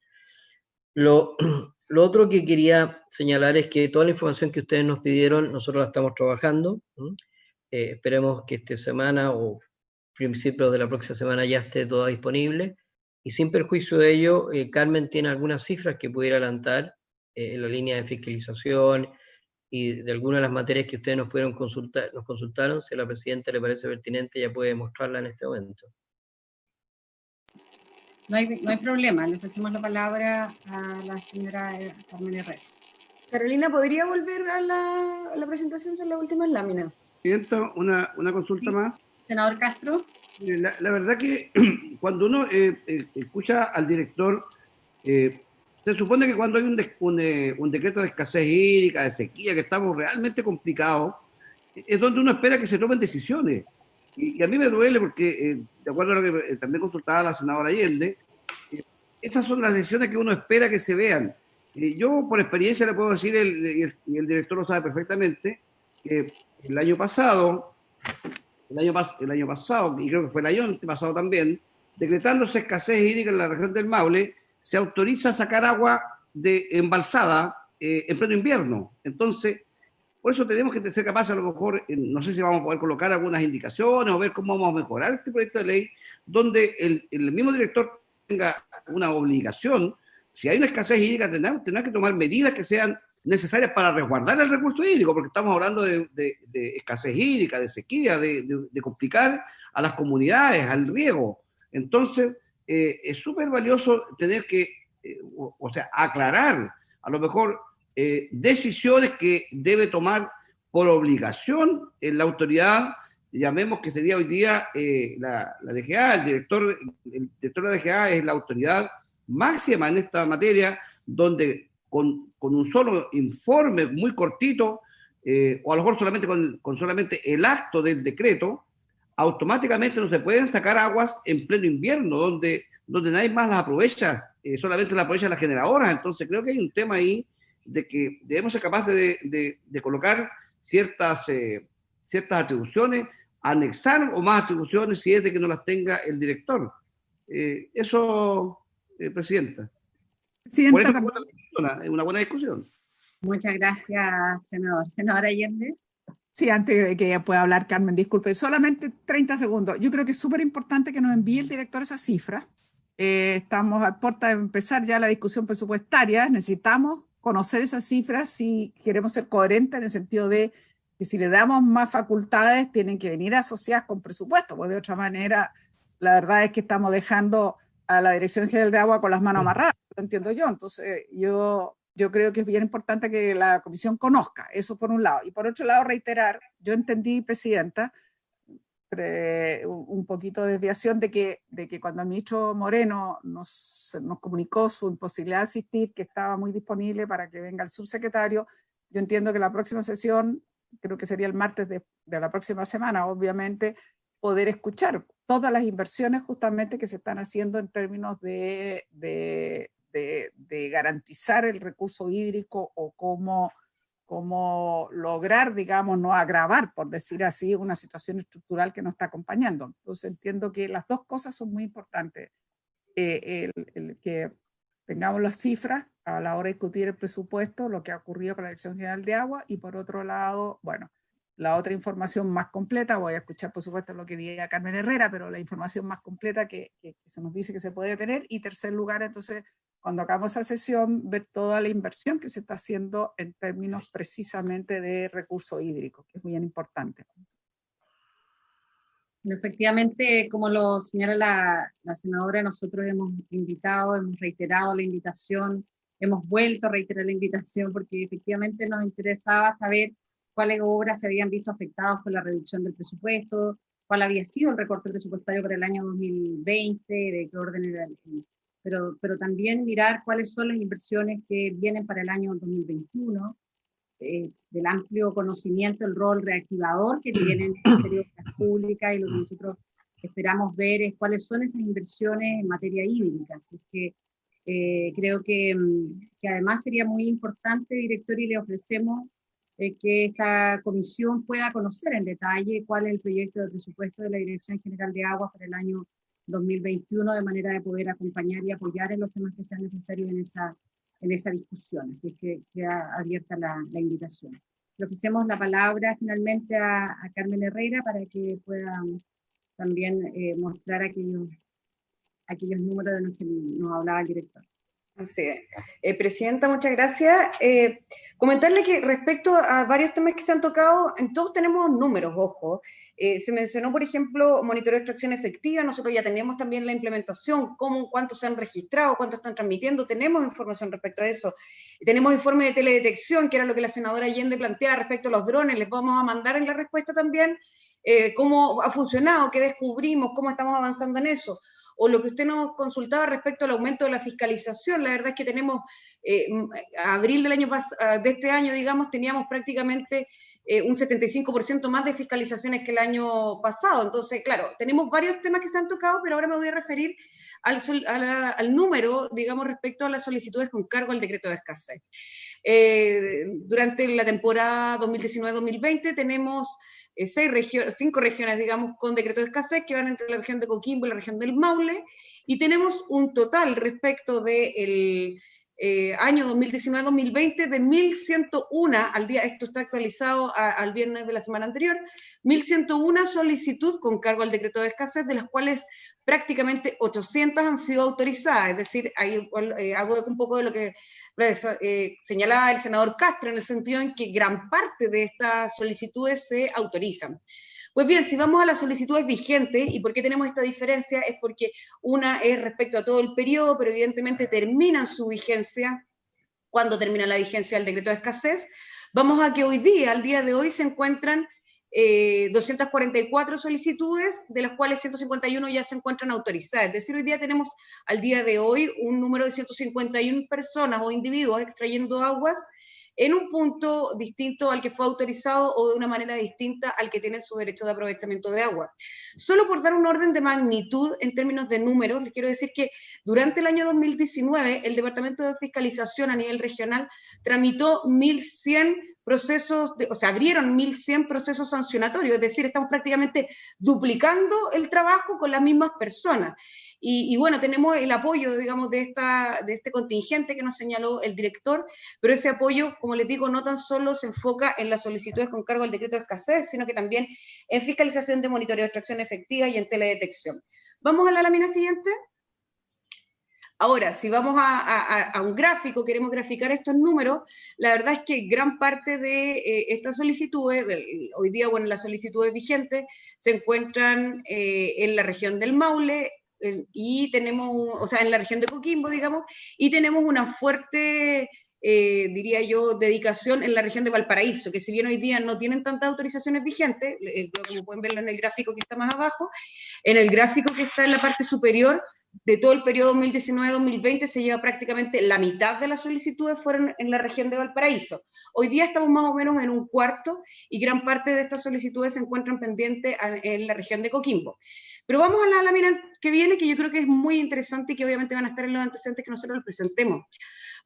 Lo otro que quería señalar es que toda la información que ustedes nos pidieron, nosotros la estamos trabajando. Esperemos que esta semana o principios de la próxima semana ya esté toda disponible. Y sin perjuicio de ello, Carmen tiene algunas cifras que pudiera adelantar en la línea de fiscalización y de algunas de las materias que ustedes nos consultaron, si a la presidenta le parece pertinente, ya puede mostrarla en este momento. No hay problema, le ofrecemos la palabra a la señora Carmen Herrera. Carolina, ¿podría volver a la presentación? Son las últimas láminas. Presidenta, una consulta Sí. más. Senador Castro. La verdad que cuando uno escucha al director, se supone que cuando hay un decreto de escasez hídrica, de sequía, que estamos realmente complicados, es donde uno espera que se tomen decisiones. Y a mí me duele porque, de acuerdo a lo que también consultaba la senadora Allende, esas son las decisiones que uno espera que se vean. Yo, por experiencia, le puedo decir, y el director lo sabe perfectamente, que el año pasado, y creo que fue el año antepasado también, decretándose escasez hídrica en la región del Maule, se autoriza a sacar agua embalsada en pleno invierno. Entonces, por eso tenemos que ser capaces, a lo mejor, no sé si vamos a poder colocar algunas indicaciones o ver cómo vamos a mejorar este proyecto de ley, donde el mismo director tenga una obligación. Si hay una escasez hídrica, tendrá que tomar medidas que sean necesarias para resguardar el recurso hídrico, porque estamos hablando de escasez hídrica, de sequía, de complicar a las comunidades, al riego. Entonces, es súper valioso tener que, o sea, aclarar, a lo mejor, decisiones que debe tomar por obligación en la autoridad, llamemos que sería hoy día la DGA, el director de la DGA es la autoridad máxima en esta materia, donde con un solo informe muy cortito, o a lo mejor solamente con solamente el acto del decreto, automáticamente no se pueden sacar aguas en pleno invierno, donde nadie más las aprovecha, solamente las aprovechan las generadoras. Entonces creo que hay un tema ahí de que debemos ser capaces de colocar ciertas atribuciones, anexar o más atribuciones si es de que no las tenga el director. Eso, Presidenta. Por eso es una buena discusión. Muchas gracias, senador. Senadora Allende. Sí, antes de que pueda hablar Carmen, disculpe, solamente 30 segundos. Yo creo que es súper importante que nos envíe el director esas cifras. Estamos a puerta de empezar ya la discusión presupuestaria. Necesitamos conocer esas cifras si queremos ser coherentes en el sentido de que si le damos más facultades tienen que venir asociadas con presupuesto, pues de otra manera la verdad es que estamos dejando a la Dirección General de Agua con las manos amarradas, lo entiendo yo. Entonces yo creo que es bien importante que la comisión conozca eso por un lado. Y por otro lado reiterar, yo entendí, Presidenta, un poquito de desviación de que cuando el ministro Moreno nos comunicó su imposibilidad de asistir, que estaba muy disponible para que venga el subsecretario, yo entiendo que la próxima sesión, creo que sería el martes de la próxima semana, obviamente, poder escuchar todas las inversiones justamente que se están haciendo en términos de garantizar el recurso hídrico o cómo lograr, digamos, no agravar, por decir así, una situación estructural que nos está acompañando. Entonces entiendo que las dos cosas son muy importantes. El que tengamos las cifras a la hora de discutir el presupuesto, lo que ha ocurrido con la Dirección General de Agua, y por otro lado, bueno, la otra información más completa, voy a escuchar por supuesto lo que diga Carmen Herrera, pero la información más completa que se nos dice que se puede tener, y tercer lugar, entonces, cuando acabamos esa sesión, ver toda la inversión que se está haciendo en términos precisamente de recursos hídricos, que es muy importante. Efectivamente, como lo señala la senadora, nosotros hemos reiterado la invitación, hemos vuelto a reiterar la invitación porque efectivamente nos interesaba saber cuáles obras se habían visto afectadas por la reducción del presupuesto, cuál había sido el recorte presupuestario para el año 2020, de qué orden era pero también mirar cuáles son las inversiones que vienen para el año 2021, del amplio conocimiento, el rol reactivador que tiene el Ministerio de Obras Públicas, y lo que nosotros esperamos ver es cuáles son esas inversiones en materia hídrica. Así que creo que además sería muy importante, director, y le ofrecemos que esta comisión pueda conocer en detalle cuál es el proyecto de presupuesto de la Dirección General de Aguas para el año 2021, de manera de poder acompañar y apoyar en los temas que sean necesarios en esa discusión. Así que queda abierta la invitación. Le ofrecemos la palabra finalmente a Carmen Herrera para que pueda también mostrar aquellos números de los que nos hablaba el director. Así es. Presidenta, muchas gracias. Comentarle que respecto a varios temas que se han tocado, en todos tenemos números, ojo. Se mencionó, por ejemplo, monitoreo de extracción efectiva. Nosotros ya teníamos también la implementación, cuántos se han registrado, cuántos están transmitiendo. Tenemos información respecto a eso. Tenemos informe de teledetección, que era lo que la senadora Allende planteaba respecto a los drones. Les vamos a mandar en la respuesta también cómo ha funcionado, qué descubrimos, cómo estamos avanzando en eso. O lo que usted nos consultaba respecto al aumento de la fiscalización. La verdad es que tenemos, a abril de este año, digamos, teníamos prácticamente un 75% más de fiscalizaciones que el año pasado. Entonces, claro, tenemos varios temas que se han tocado, pero ahora me voy a referir al número, digamos, respecto a las solicitudes con cargo al decreto de escasez. Durante la temporada 2019-2020 tenemos 5 regiones, digamos, con decreto de escasez, que van entre la región de Coquimbo y la región del Maule, y tenemos un total respecto del año 2019-2020 de 1.101 al día, esto está actualizado al viernes de la semana anterior, 1.101 solicitud con cargo al decreto de escasez, de las cuales prácticamente 800 han sido autorizadas, es decir, ahí hago un poco de lo que señalaba el senador Castro, en el sentido en que gran parte de estas solicitudes se autorizan. Pues bien, si vamos a las solicitudes vigentes, ¿y por qué tenemos esta diferencia? Es porque una es respecto a todo el periodo, pero evidentemente terminan su vigencia cuando termina la vigencia del decreto de escasez. Vamos a que hoy día, al día de hoy, se encuentran 244 solicitudes, de las cuales 151 ya se encuentran autorizadas. Es decir, hoy día tenemos al día de hoy un número de 151 personas o individuos extrayendo aguas en un punto distinto al que fue autorizado o de una manera distinta al que tiene su derecho de aprovechamiento de agua. Solo por dar un orden de magnitud en términos de números, les quiero decir que durante el año 2019 el Departamento de Fiscalización a nivel regional tramitó 1.100 procesos, abrieron 1.100 procesos sancionatorios, es decir, estamos prácticamente duplicando el trabajo con las mismas personas. Y bueno, tenemos el apoyo, digamos, de este contingente que nos señaló el director, pero ese apoyo, como les digo, no tan solo se enfoca en las solicitudes con cargo al decreto de escasez, sino que también en fiscalización de monitoreo de extracción efectiva y en teledetección. ¿Vamos a la lámina siguiente? Ahora, si vamos a un gráfico, queremos graficar estos números, la verdad es que gran parte de estas solicitudes, hoy día, bueno, las solicitudes vigentes, se encuentran en la región del Maule, y tenemos, en la región de Coquimbo, digamos, y tenemos una fuerte, diría yo, dedicación en la región de Valparaíso, que si bien hoy día no tienen tantas autorizaciones vigentes, como pueden verlo en el gráfico que está más abajo, en el gráfico que está en la parte superior, de todo el periodo 2019-2020 se lleva prácticamente la mitad de las solicitudes fueron en la región de Valparaíso. Hoy día estamos más o menos en un cuarto y gran parte de estas solicitudes se encuentran pendientes en la región de Coquimbo. Pero vamos a la lámina que viene, que yo creo que es muy interesante y que obviamente van a estar en los antecedentes que nosotros les presentemos.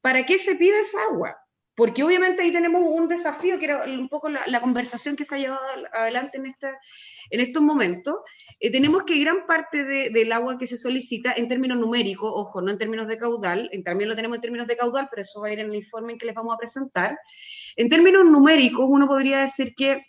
¿Para qué se pide esa agua? Porque obviamente ahí tenemos un desafío, que era un poco la conversación que se ha llevado adelante en estos momentos. Tenemos que gran parte del agua que se solicita en términos numéricos, ojo, no en términos de caudal, también lo tenemos en términos de caudal, pero eso va a ir en el informe que les vamos a presentar. En términos numéricos, uno podría decir que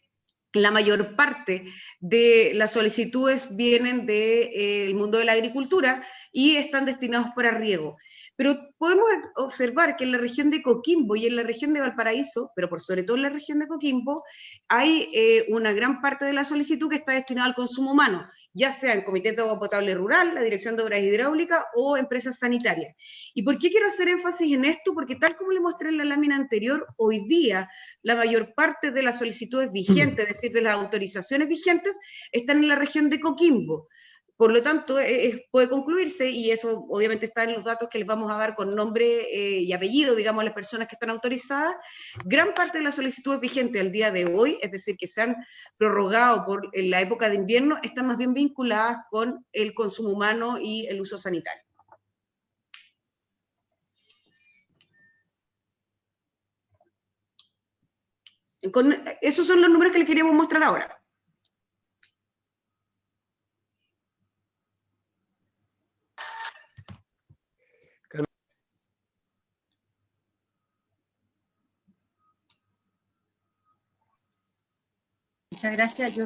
la mayor parte de las solicitudes vienen del mundo de la agricultura y están destinados para riego. Pero podemos observar que en la región de Coquimbo y en la región de Valparaíso, pero por sobre todo en la región de Coquimbo, hay una gran parte de la solicitud que está destinada al consumo humano, ya sea en comités de agua potable rural, la Dirección de Obras Hidráulicas o empresas sanitarias. ¿Y por qué quiero hacer énfasis en esto? Porque tal como le mostré en la lámina anterior, hoy día la mayor parte de las solicitudes vigentes, es decir, de las autorizaciones vigentes, están en la región de Coquimbo. Por lo tanto, puede concluirse, y eso obviamente está en los datos que les vamos a dar con nombre y apellido, digamos, a las personas que están autorizadas, gran parte de las solicitudes vigentes al día de hoy, es decir, que se han prorrogado por la época de invierno, están más bien vinculadas con el consumo humano y el uso sanitario. Esos son los números que les queríamos mostrar ahora. Muchas gracias. Yo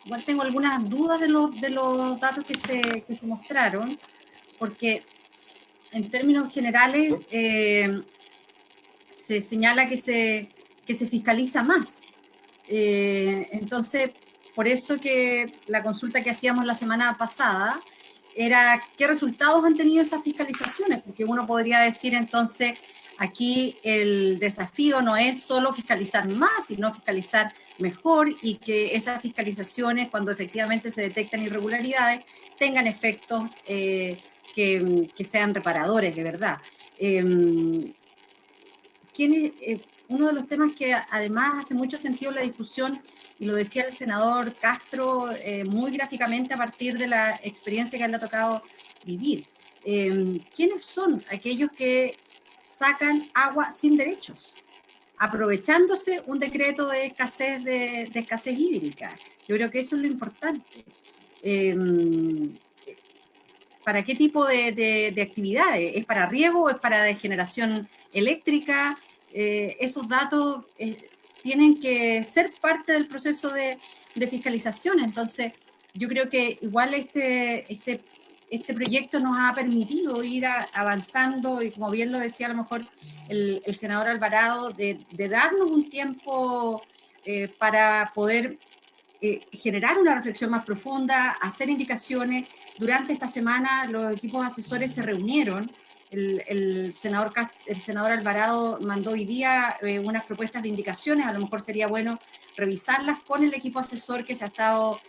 igual tengo algunas dudas de los datos que se mostraron, porque en términos generales, se señala que se fiscaliza más. Entonces, por eso que la consulta que hacíamos la semana pasada era qué resultados han tenido esas fiscalizaciones, porque uno podría decir entonces, aquí el desafío no es solo fiscalizar más, sino fiscalizar mejor, y que esas fiscalizaciones, cuando efectivamente se detectan irregularidades, tengan efectos que sean reparadores de verdad. Uno de los temas que además hace mucho sentido en la discusión, y lo decía el senador Castro muy gráficamente a partir de la experiencia que a él le ha tocado vivir, ¿quiénes son aquellos que sacan agua sin derechos, aprovechándose un decreto de escasez hídrica? Yo creo que eso es lo importante. ¿Para qué tipo de actividades? ¿Es para riego o es para generación eléctrica? Esos datos tienen que ser parte del proceso de fiscalización. Entonces, yo creo que igual este proyecto nos ha permitido ir avanzando, y como bien lo decía a lo mejor el senador Alvarado, de darnos un tiempo para poder generar una reflexión más profunda, hacer indicaciones. Durante esta semana los equipos asesores se reunieron. El senador Alvarado mandó hoy día unas propuestas de indicaciones. A lo mejor sería bueno revisarlas con el equipo asesor que ha estado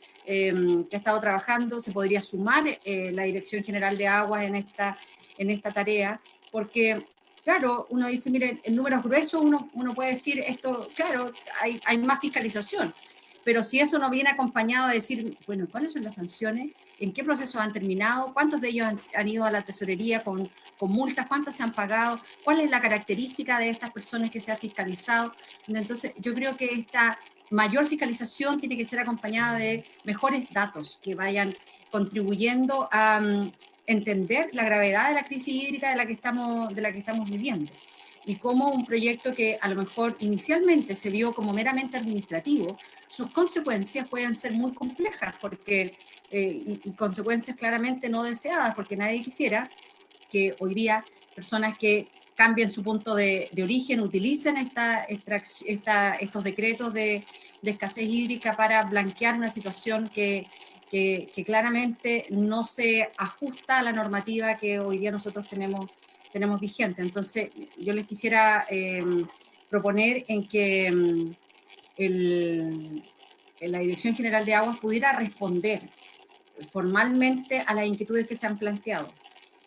trabajando. Se podría sumar la Dirección General de Aguas en esta tarea, porque claro, uno dice, miren, en números gruesos uno puede decir esto, claro, hay más fiscalización, pero si eso no viene acompañado de decir, bueno, ¿cuáles son las sanciones? ¿En qué procesos han terminado? ¿Cuántos de ellos han ido a la tesorería con multas? ¿Cuántas se han pagado? ¿Cuál es la característica de estas personas que se ha fiscalizado? Entonces, yo creo que esta mayor fiscalización tiene que ser acompañada de mejores datos que vayan contribuyendo a entender la gravedad de la crisis hídrica de la que estamos viviendo. Y cómo un proyecto que a lo mejor inicialmente se vio como meramente administrativo, sus consecuencias pueden ser muy complejas, porque, y consecuencias claramente no deseadas, porque nadie quisiera que hoy día personas que cambien su punto de origen utilicen estos decretos de escasez hídrica para blanquear una situación que claramente no se ajusta a la normativa que hoy día nosotros tenemos vigente. Entonces, yo les quisiera proponer en que la Dirección General de Aguas pudiera responder formalmente a las inquietudes que se han planteado.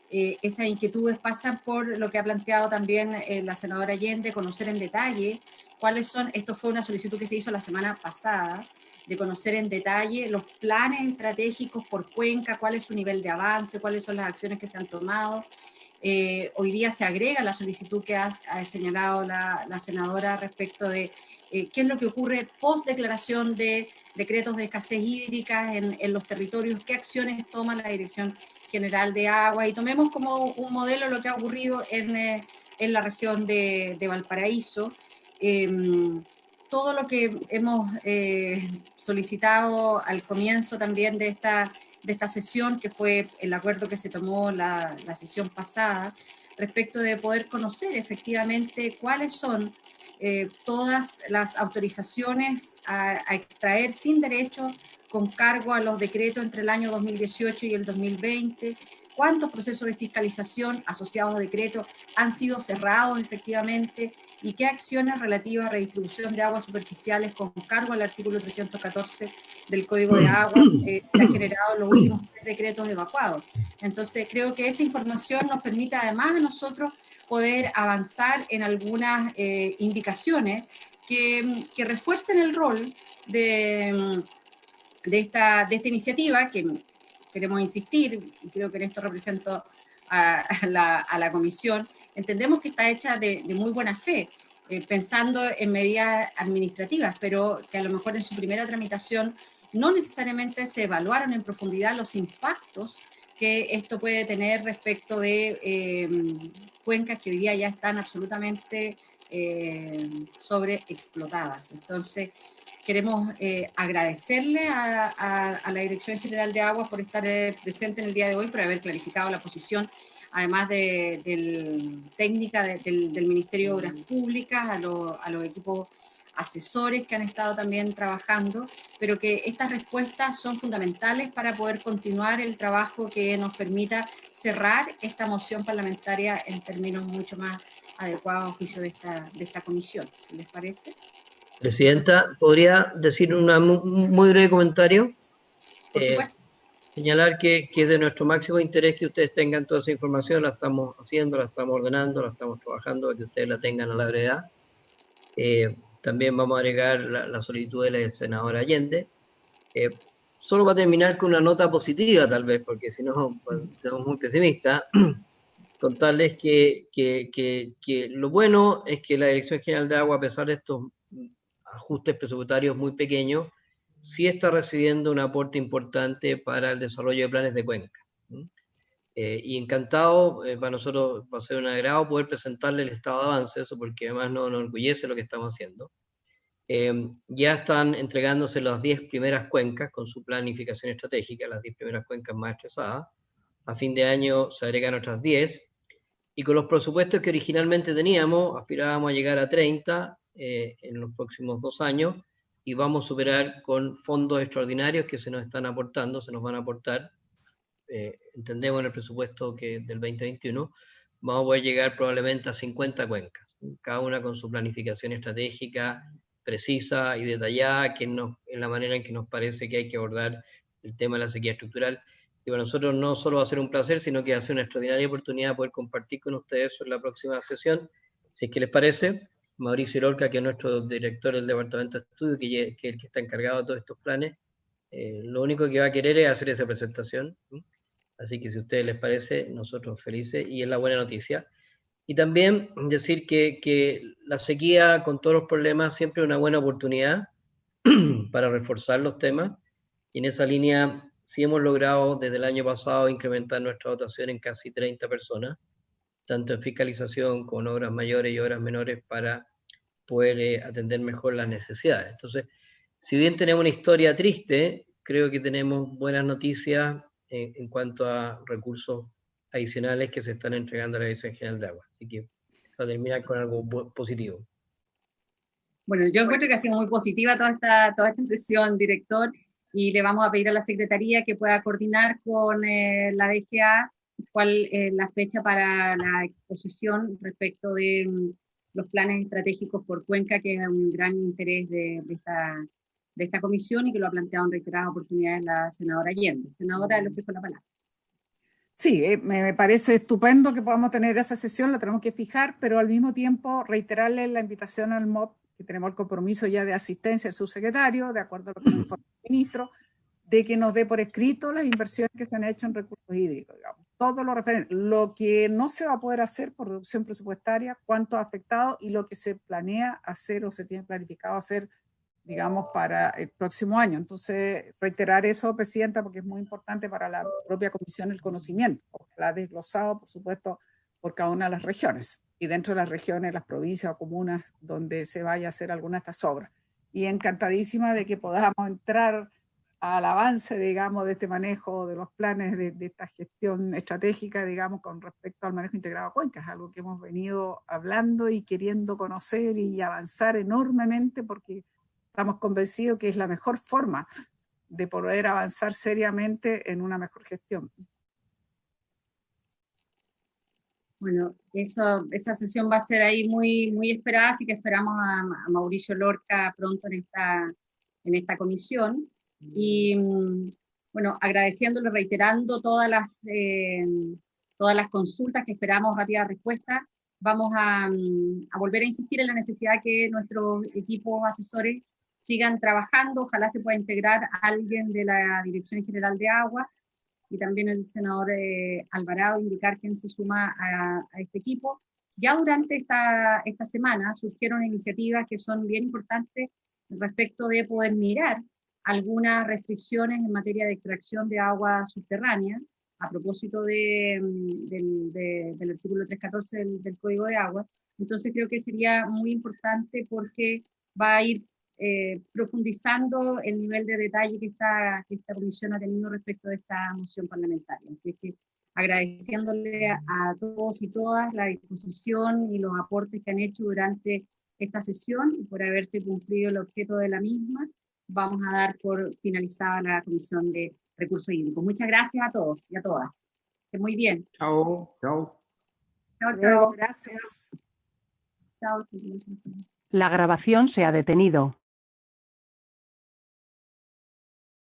Esas inquietudes pasan por lo que ha planteado también la senadora Allende, conocer en detalle cuáles son. Esto fue una solicitud que se hizo la semana pasada, de conocer en detalle los planes estratégicos por cuenca, cuál es su nivel de avance, cuáles son las acciones que se han tomado. Hoy día se agrega la solicitud que ha señalado la senadora respecto de qué es lo que ocurre post declaración de decretos de escasez hídrica en los territorios, qué acciones toma la Dirección General de Agua, y tomemos como un modelo lo que ha ocurrido en la región de Valparaíso. Todo lo que hemos solicitado al comienzo también de esta sesión, que fue el acuerdo que se tomó la sesión pasada, respecto de poder conocer efectivamente cuáles son todas las autorizaciones a extraer sin derecho con cargo a los decretos entre el año 2018 y el 2020, cuántos procesos de fiscalización asociados a decretos han sido cerrados efectivamente, y qué acciones relativas a redistribución de aguas superficiales con cargo al artículo 314 del Código de Aguas han generado los últimos 3 decretos evacuados. Entonces, creo que esa información nos permite además a nosotros poder avanzar en algunas indicaciones que refuercen el rol de esta iniciativa, que queremos insistir, y creo que en esto represento a la comisión. Entendemos que está hecha de muy buena fe, pensando en medidas administrativas, pero que a lo mejor en su primera tramitación no necesariamente se evaluaron en profundidad los impactos que esto puede tener respecto de cuencas que hoy día ya están absolutamente sobreexplotadas. Entonces, queremos agradecerle a la Dirección General de Aguas por estar presente en el día de hoy, por haber clarificado la posición además del técnica del Ministerio de Obras Públicas, a los equipos asesores que han estado también trabajando, pero que estas respuestas son fundamentales para poder continuar el trabajo que nos permita cerrar esta moción parlamentaria en términos mucho más adecuados a juicio de esta comisión. ¿Sí les parece? Presidenta, ¿podría decir un muy breve comentario? Por supuesto. Señalar que es de nuestro máximo interés que ustedes tengan toda esa información, la estamos haciendo, la estamos ordenando, la estamos trabajando, para que ustedes la tengan a la brevedad. También vamos a agregar la solicitud de la senadora Allende. Solo para terminar con una nota positiva, tal vez, porque si no, pues, somos muy pesimistas, contarles que lo bueno es que la Dirección General de Agua, a pesar de estos ajustes presupuestarios muy pequeños, sí está recibiendo un aporte importante para el desarrollo de planes de cuenca. Y encantado, para nosotros va a ser un agrado poder presentarle el estado de avance, eso porque además nos enorgullece lo que estamos haciendo. Ya están entregándose las 10 primeras cuencas con su planificación estratégica, las 10 primeras cuencas más estresadas. A fin de año se agregan otras 10, y con los presupuestos que originalmente teníamos, aspirábamos a llegar a 30 en los próximos 2 años, y vamos a superar con fondos extraordinarios que se nos están aportando, se nos van a aportar, entendemos en el presupuesto que del 2021, vamos a poder llegar probablemente a 50 cuencas, cada una con su planificación estratégica precisa y detallada, que es la manera en que nos parece que hay que abordar el tema de la sequía estructural. Y para nosotros no solo va a ser un placer, sino que va a ser una extraordinaria oportunidad de poder compartir con ustedes eso en la próxima sesión, si es que les parece. Mauricio Lorca, que es nuestro director del Departamento de Estudio, que es el que está encargado de todos estos planes, lo único que va a querer es hacer esa presentación. Así que si a ustedes les parece, nosotros felices, y es la buena noticia. Y también decir que la sequía, con todos los problemas, siempre es una buena oportunidad para reforzar los temas, y en esa línea sí hemos logrado desde el año pasado incrementar nuestra dotación en casi 30 personas, tanto en fiscalización con obras mayores y obras menores, para poder atender mejor las necesidades. Entonces, si bien tenemos una historia triste, creo que tenemos buenas noticias en cuanto a recursos adicionales que se están entregando a la Dirección General de Agua. Así que para terminar con algo positivo. Bueno, yo encuentro que ha sido muy positiva toda esta sesión, director, y le vamos a pedir a la Secretaría que pueda coordinar con la DGA cuál es la fecha para la exposición respecto de los planes estratégicos por cuenca, que es un gran interés de esta comisión y que lo ha planteado en reiteradas oportunidades la senadora Allende. Senadora, le ofrezco la palabra. Sí, me parece estupendo que podamos tener esa sesión, la tenemos que fijar, pero al mismo tiempo reiterarle la invitación al MOP, que tenemos el compromiso ya de asistencia del subsecretario, de acuerdo a lo que nos informa el ministro, de que nos dé por escrito las inversiones que se han hecho en recursos hídricos, digamos, todo lo referente, lo que no se va a poder hacer por reducción presupuestaria, cuánto ha afectado y lo que se planea hacer o se tiene planificado hacer, digamos, para el próximo año. Entonces, reiterar eso, Presidenta, porque es muy importante para la propia Comisión el conocimiento, ojalá desglosado, por supuesto, por cada una de las regiones, y dentro de las regiones, las provincias o comunas donde se vaya a hacer alguna de estas obras. Y encantadísima de que podamos entrar al avance, digamos, de este manejo de los planes de esta gestión estratégica, digamos, con respecto al manejo integrado de cuencas, algo que hemos venido hablando y queriendo conocer y avanzar enormemente, porque estamos convencidos que es la mejor forma de poder avanzar seriamente en una mejor gestión. Bueno, esa sesión va a ser ahí muy, muy esperada, así que esperamos a Mauricio Lorca pronto en esta comisión. Y bueno, agradeciéndole, reiterando todas las consultas que esperamos rápida respuesta, vamos a volver a insistir en la necesidad que nuestros equipos asesores sigan trabajando. Ojalá se pueda integrar a alguien de la Dirección General de Aguas, y también el senador Alvarado, indicar quién se suma a este equipo. Ya durante esta semana surgieron iniciativas que son bien importantes respecto de poder mirar algunas restricciones en materia de extracción de agua subterránea, a propósito del artículo 314 del Código de Agua. Entonces creo que sería muy importante, porque va a ir profundizando el nivel de detalle que esta comisión ha tenido respecto de esta moción parlamentaria. Así que agradeciéndole a todos y todas la disposición y los aportes que han hecho durante esta sesión y por haberse cumplido el objeto de la misma, vamos a dar por finalizada la Comisión de Recursos Hídricos. Muchas gracias a todos y a todas. Que muy bien. Chao, chao. Chao, Luego, chao. gracias. Chao. La grabación se ha detenido.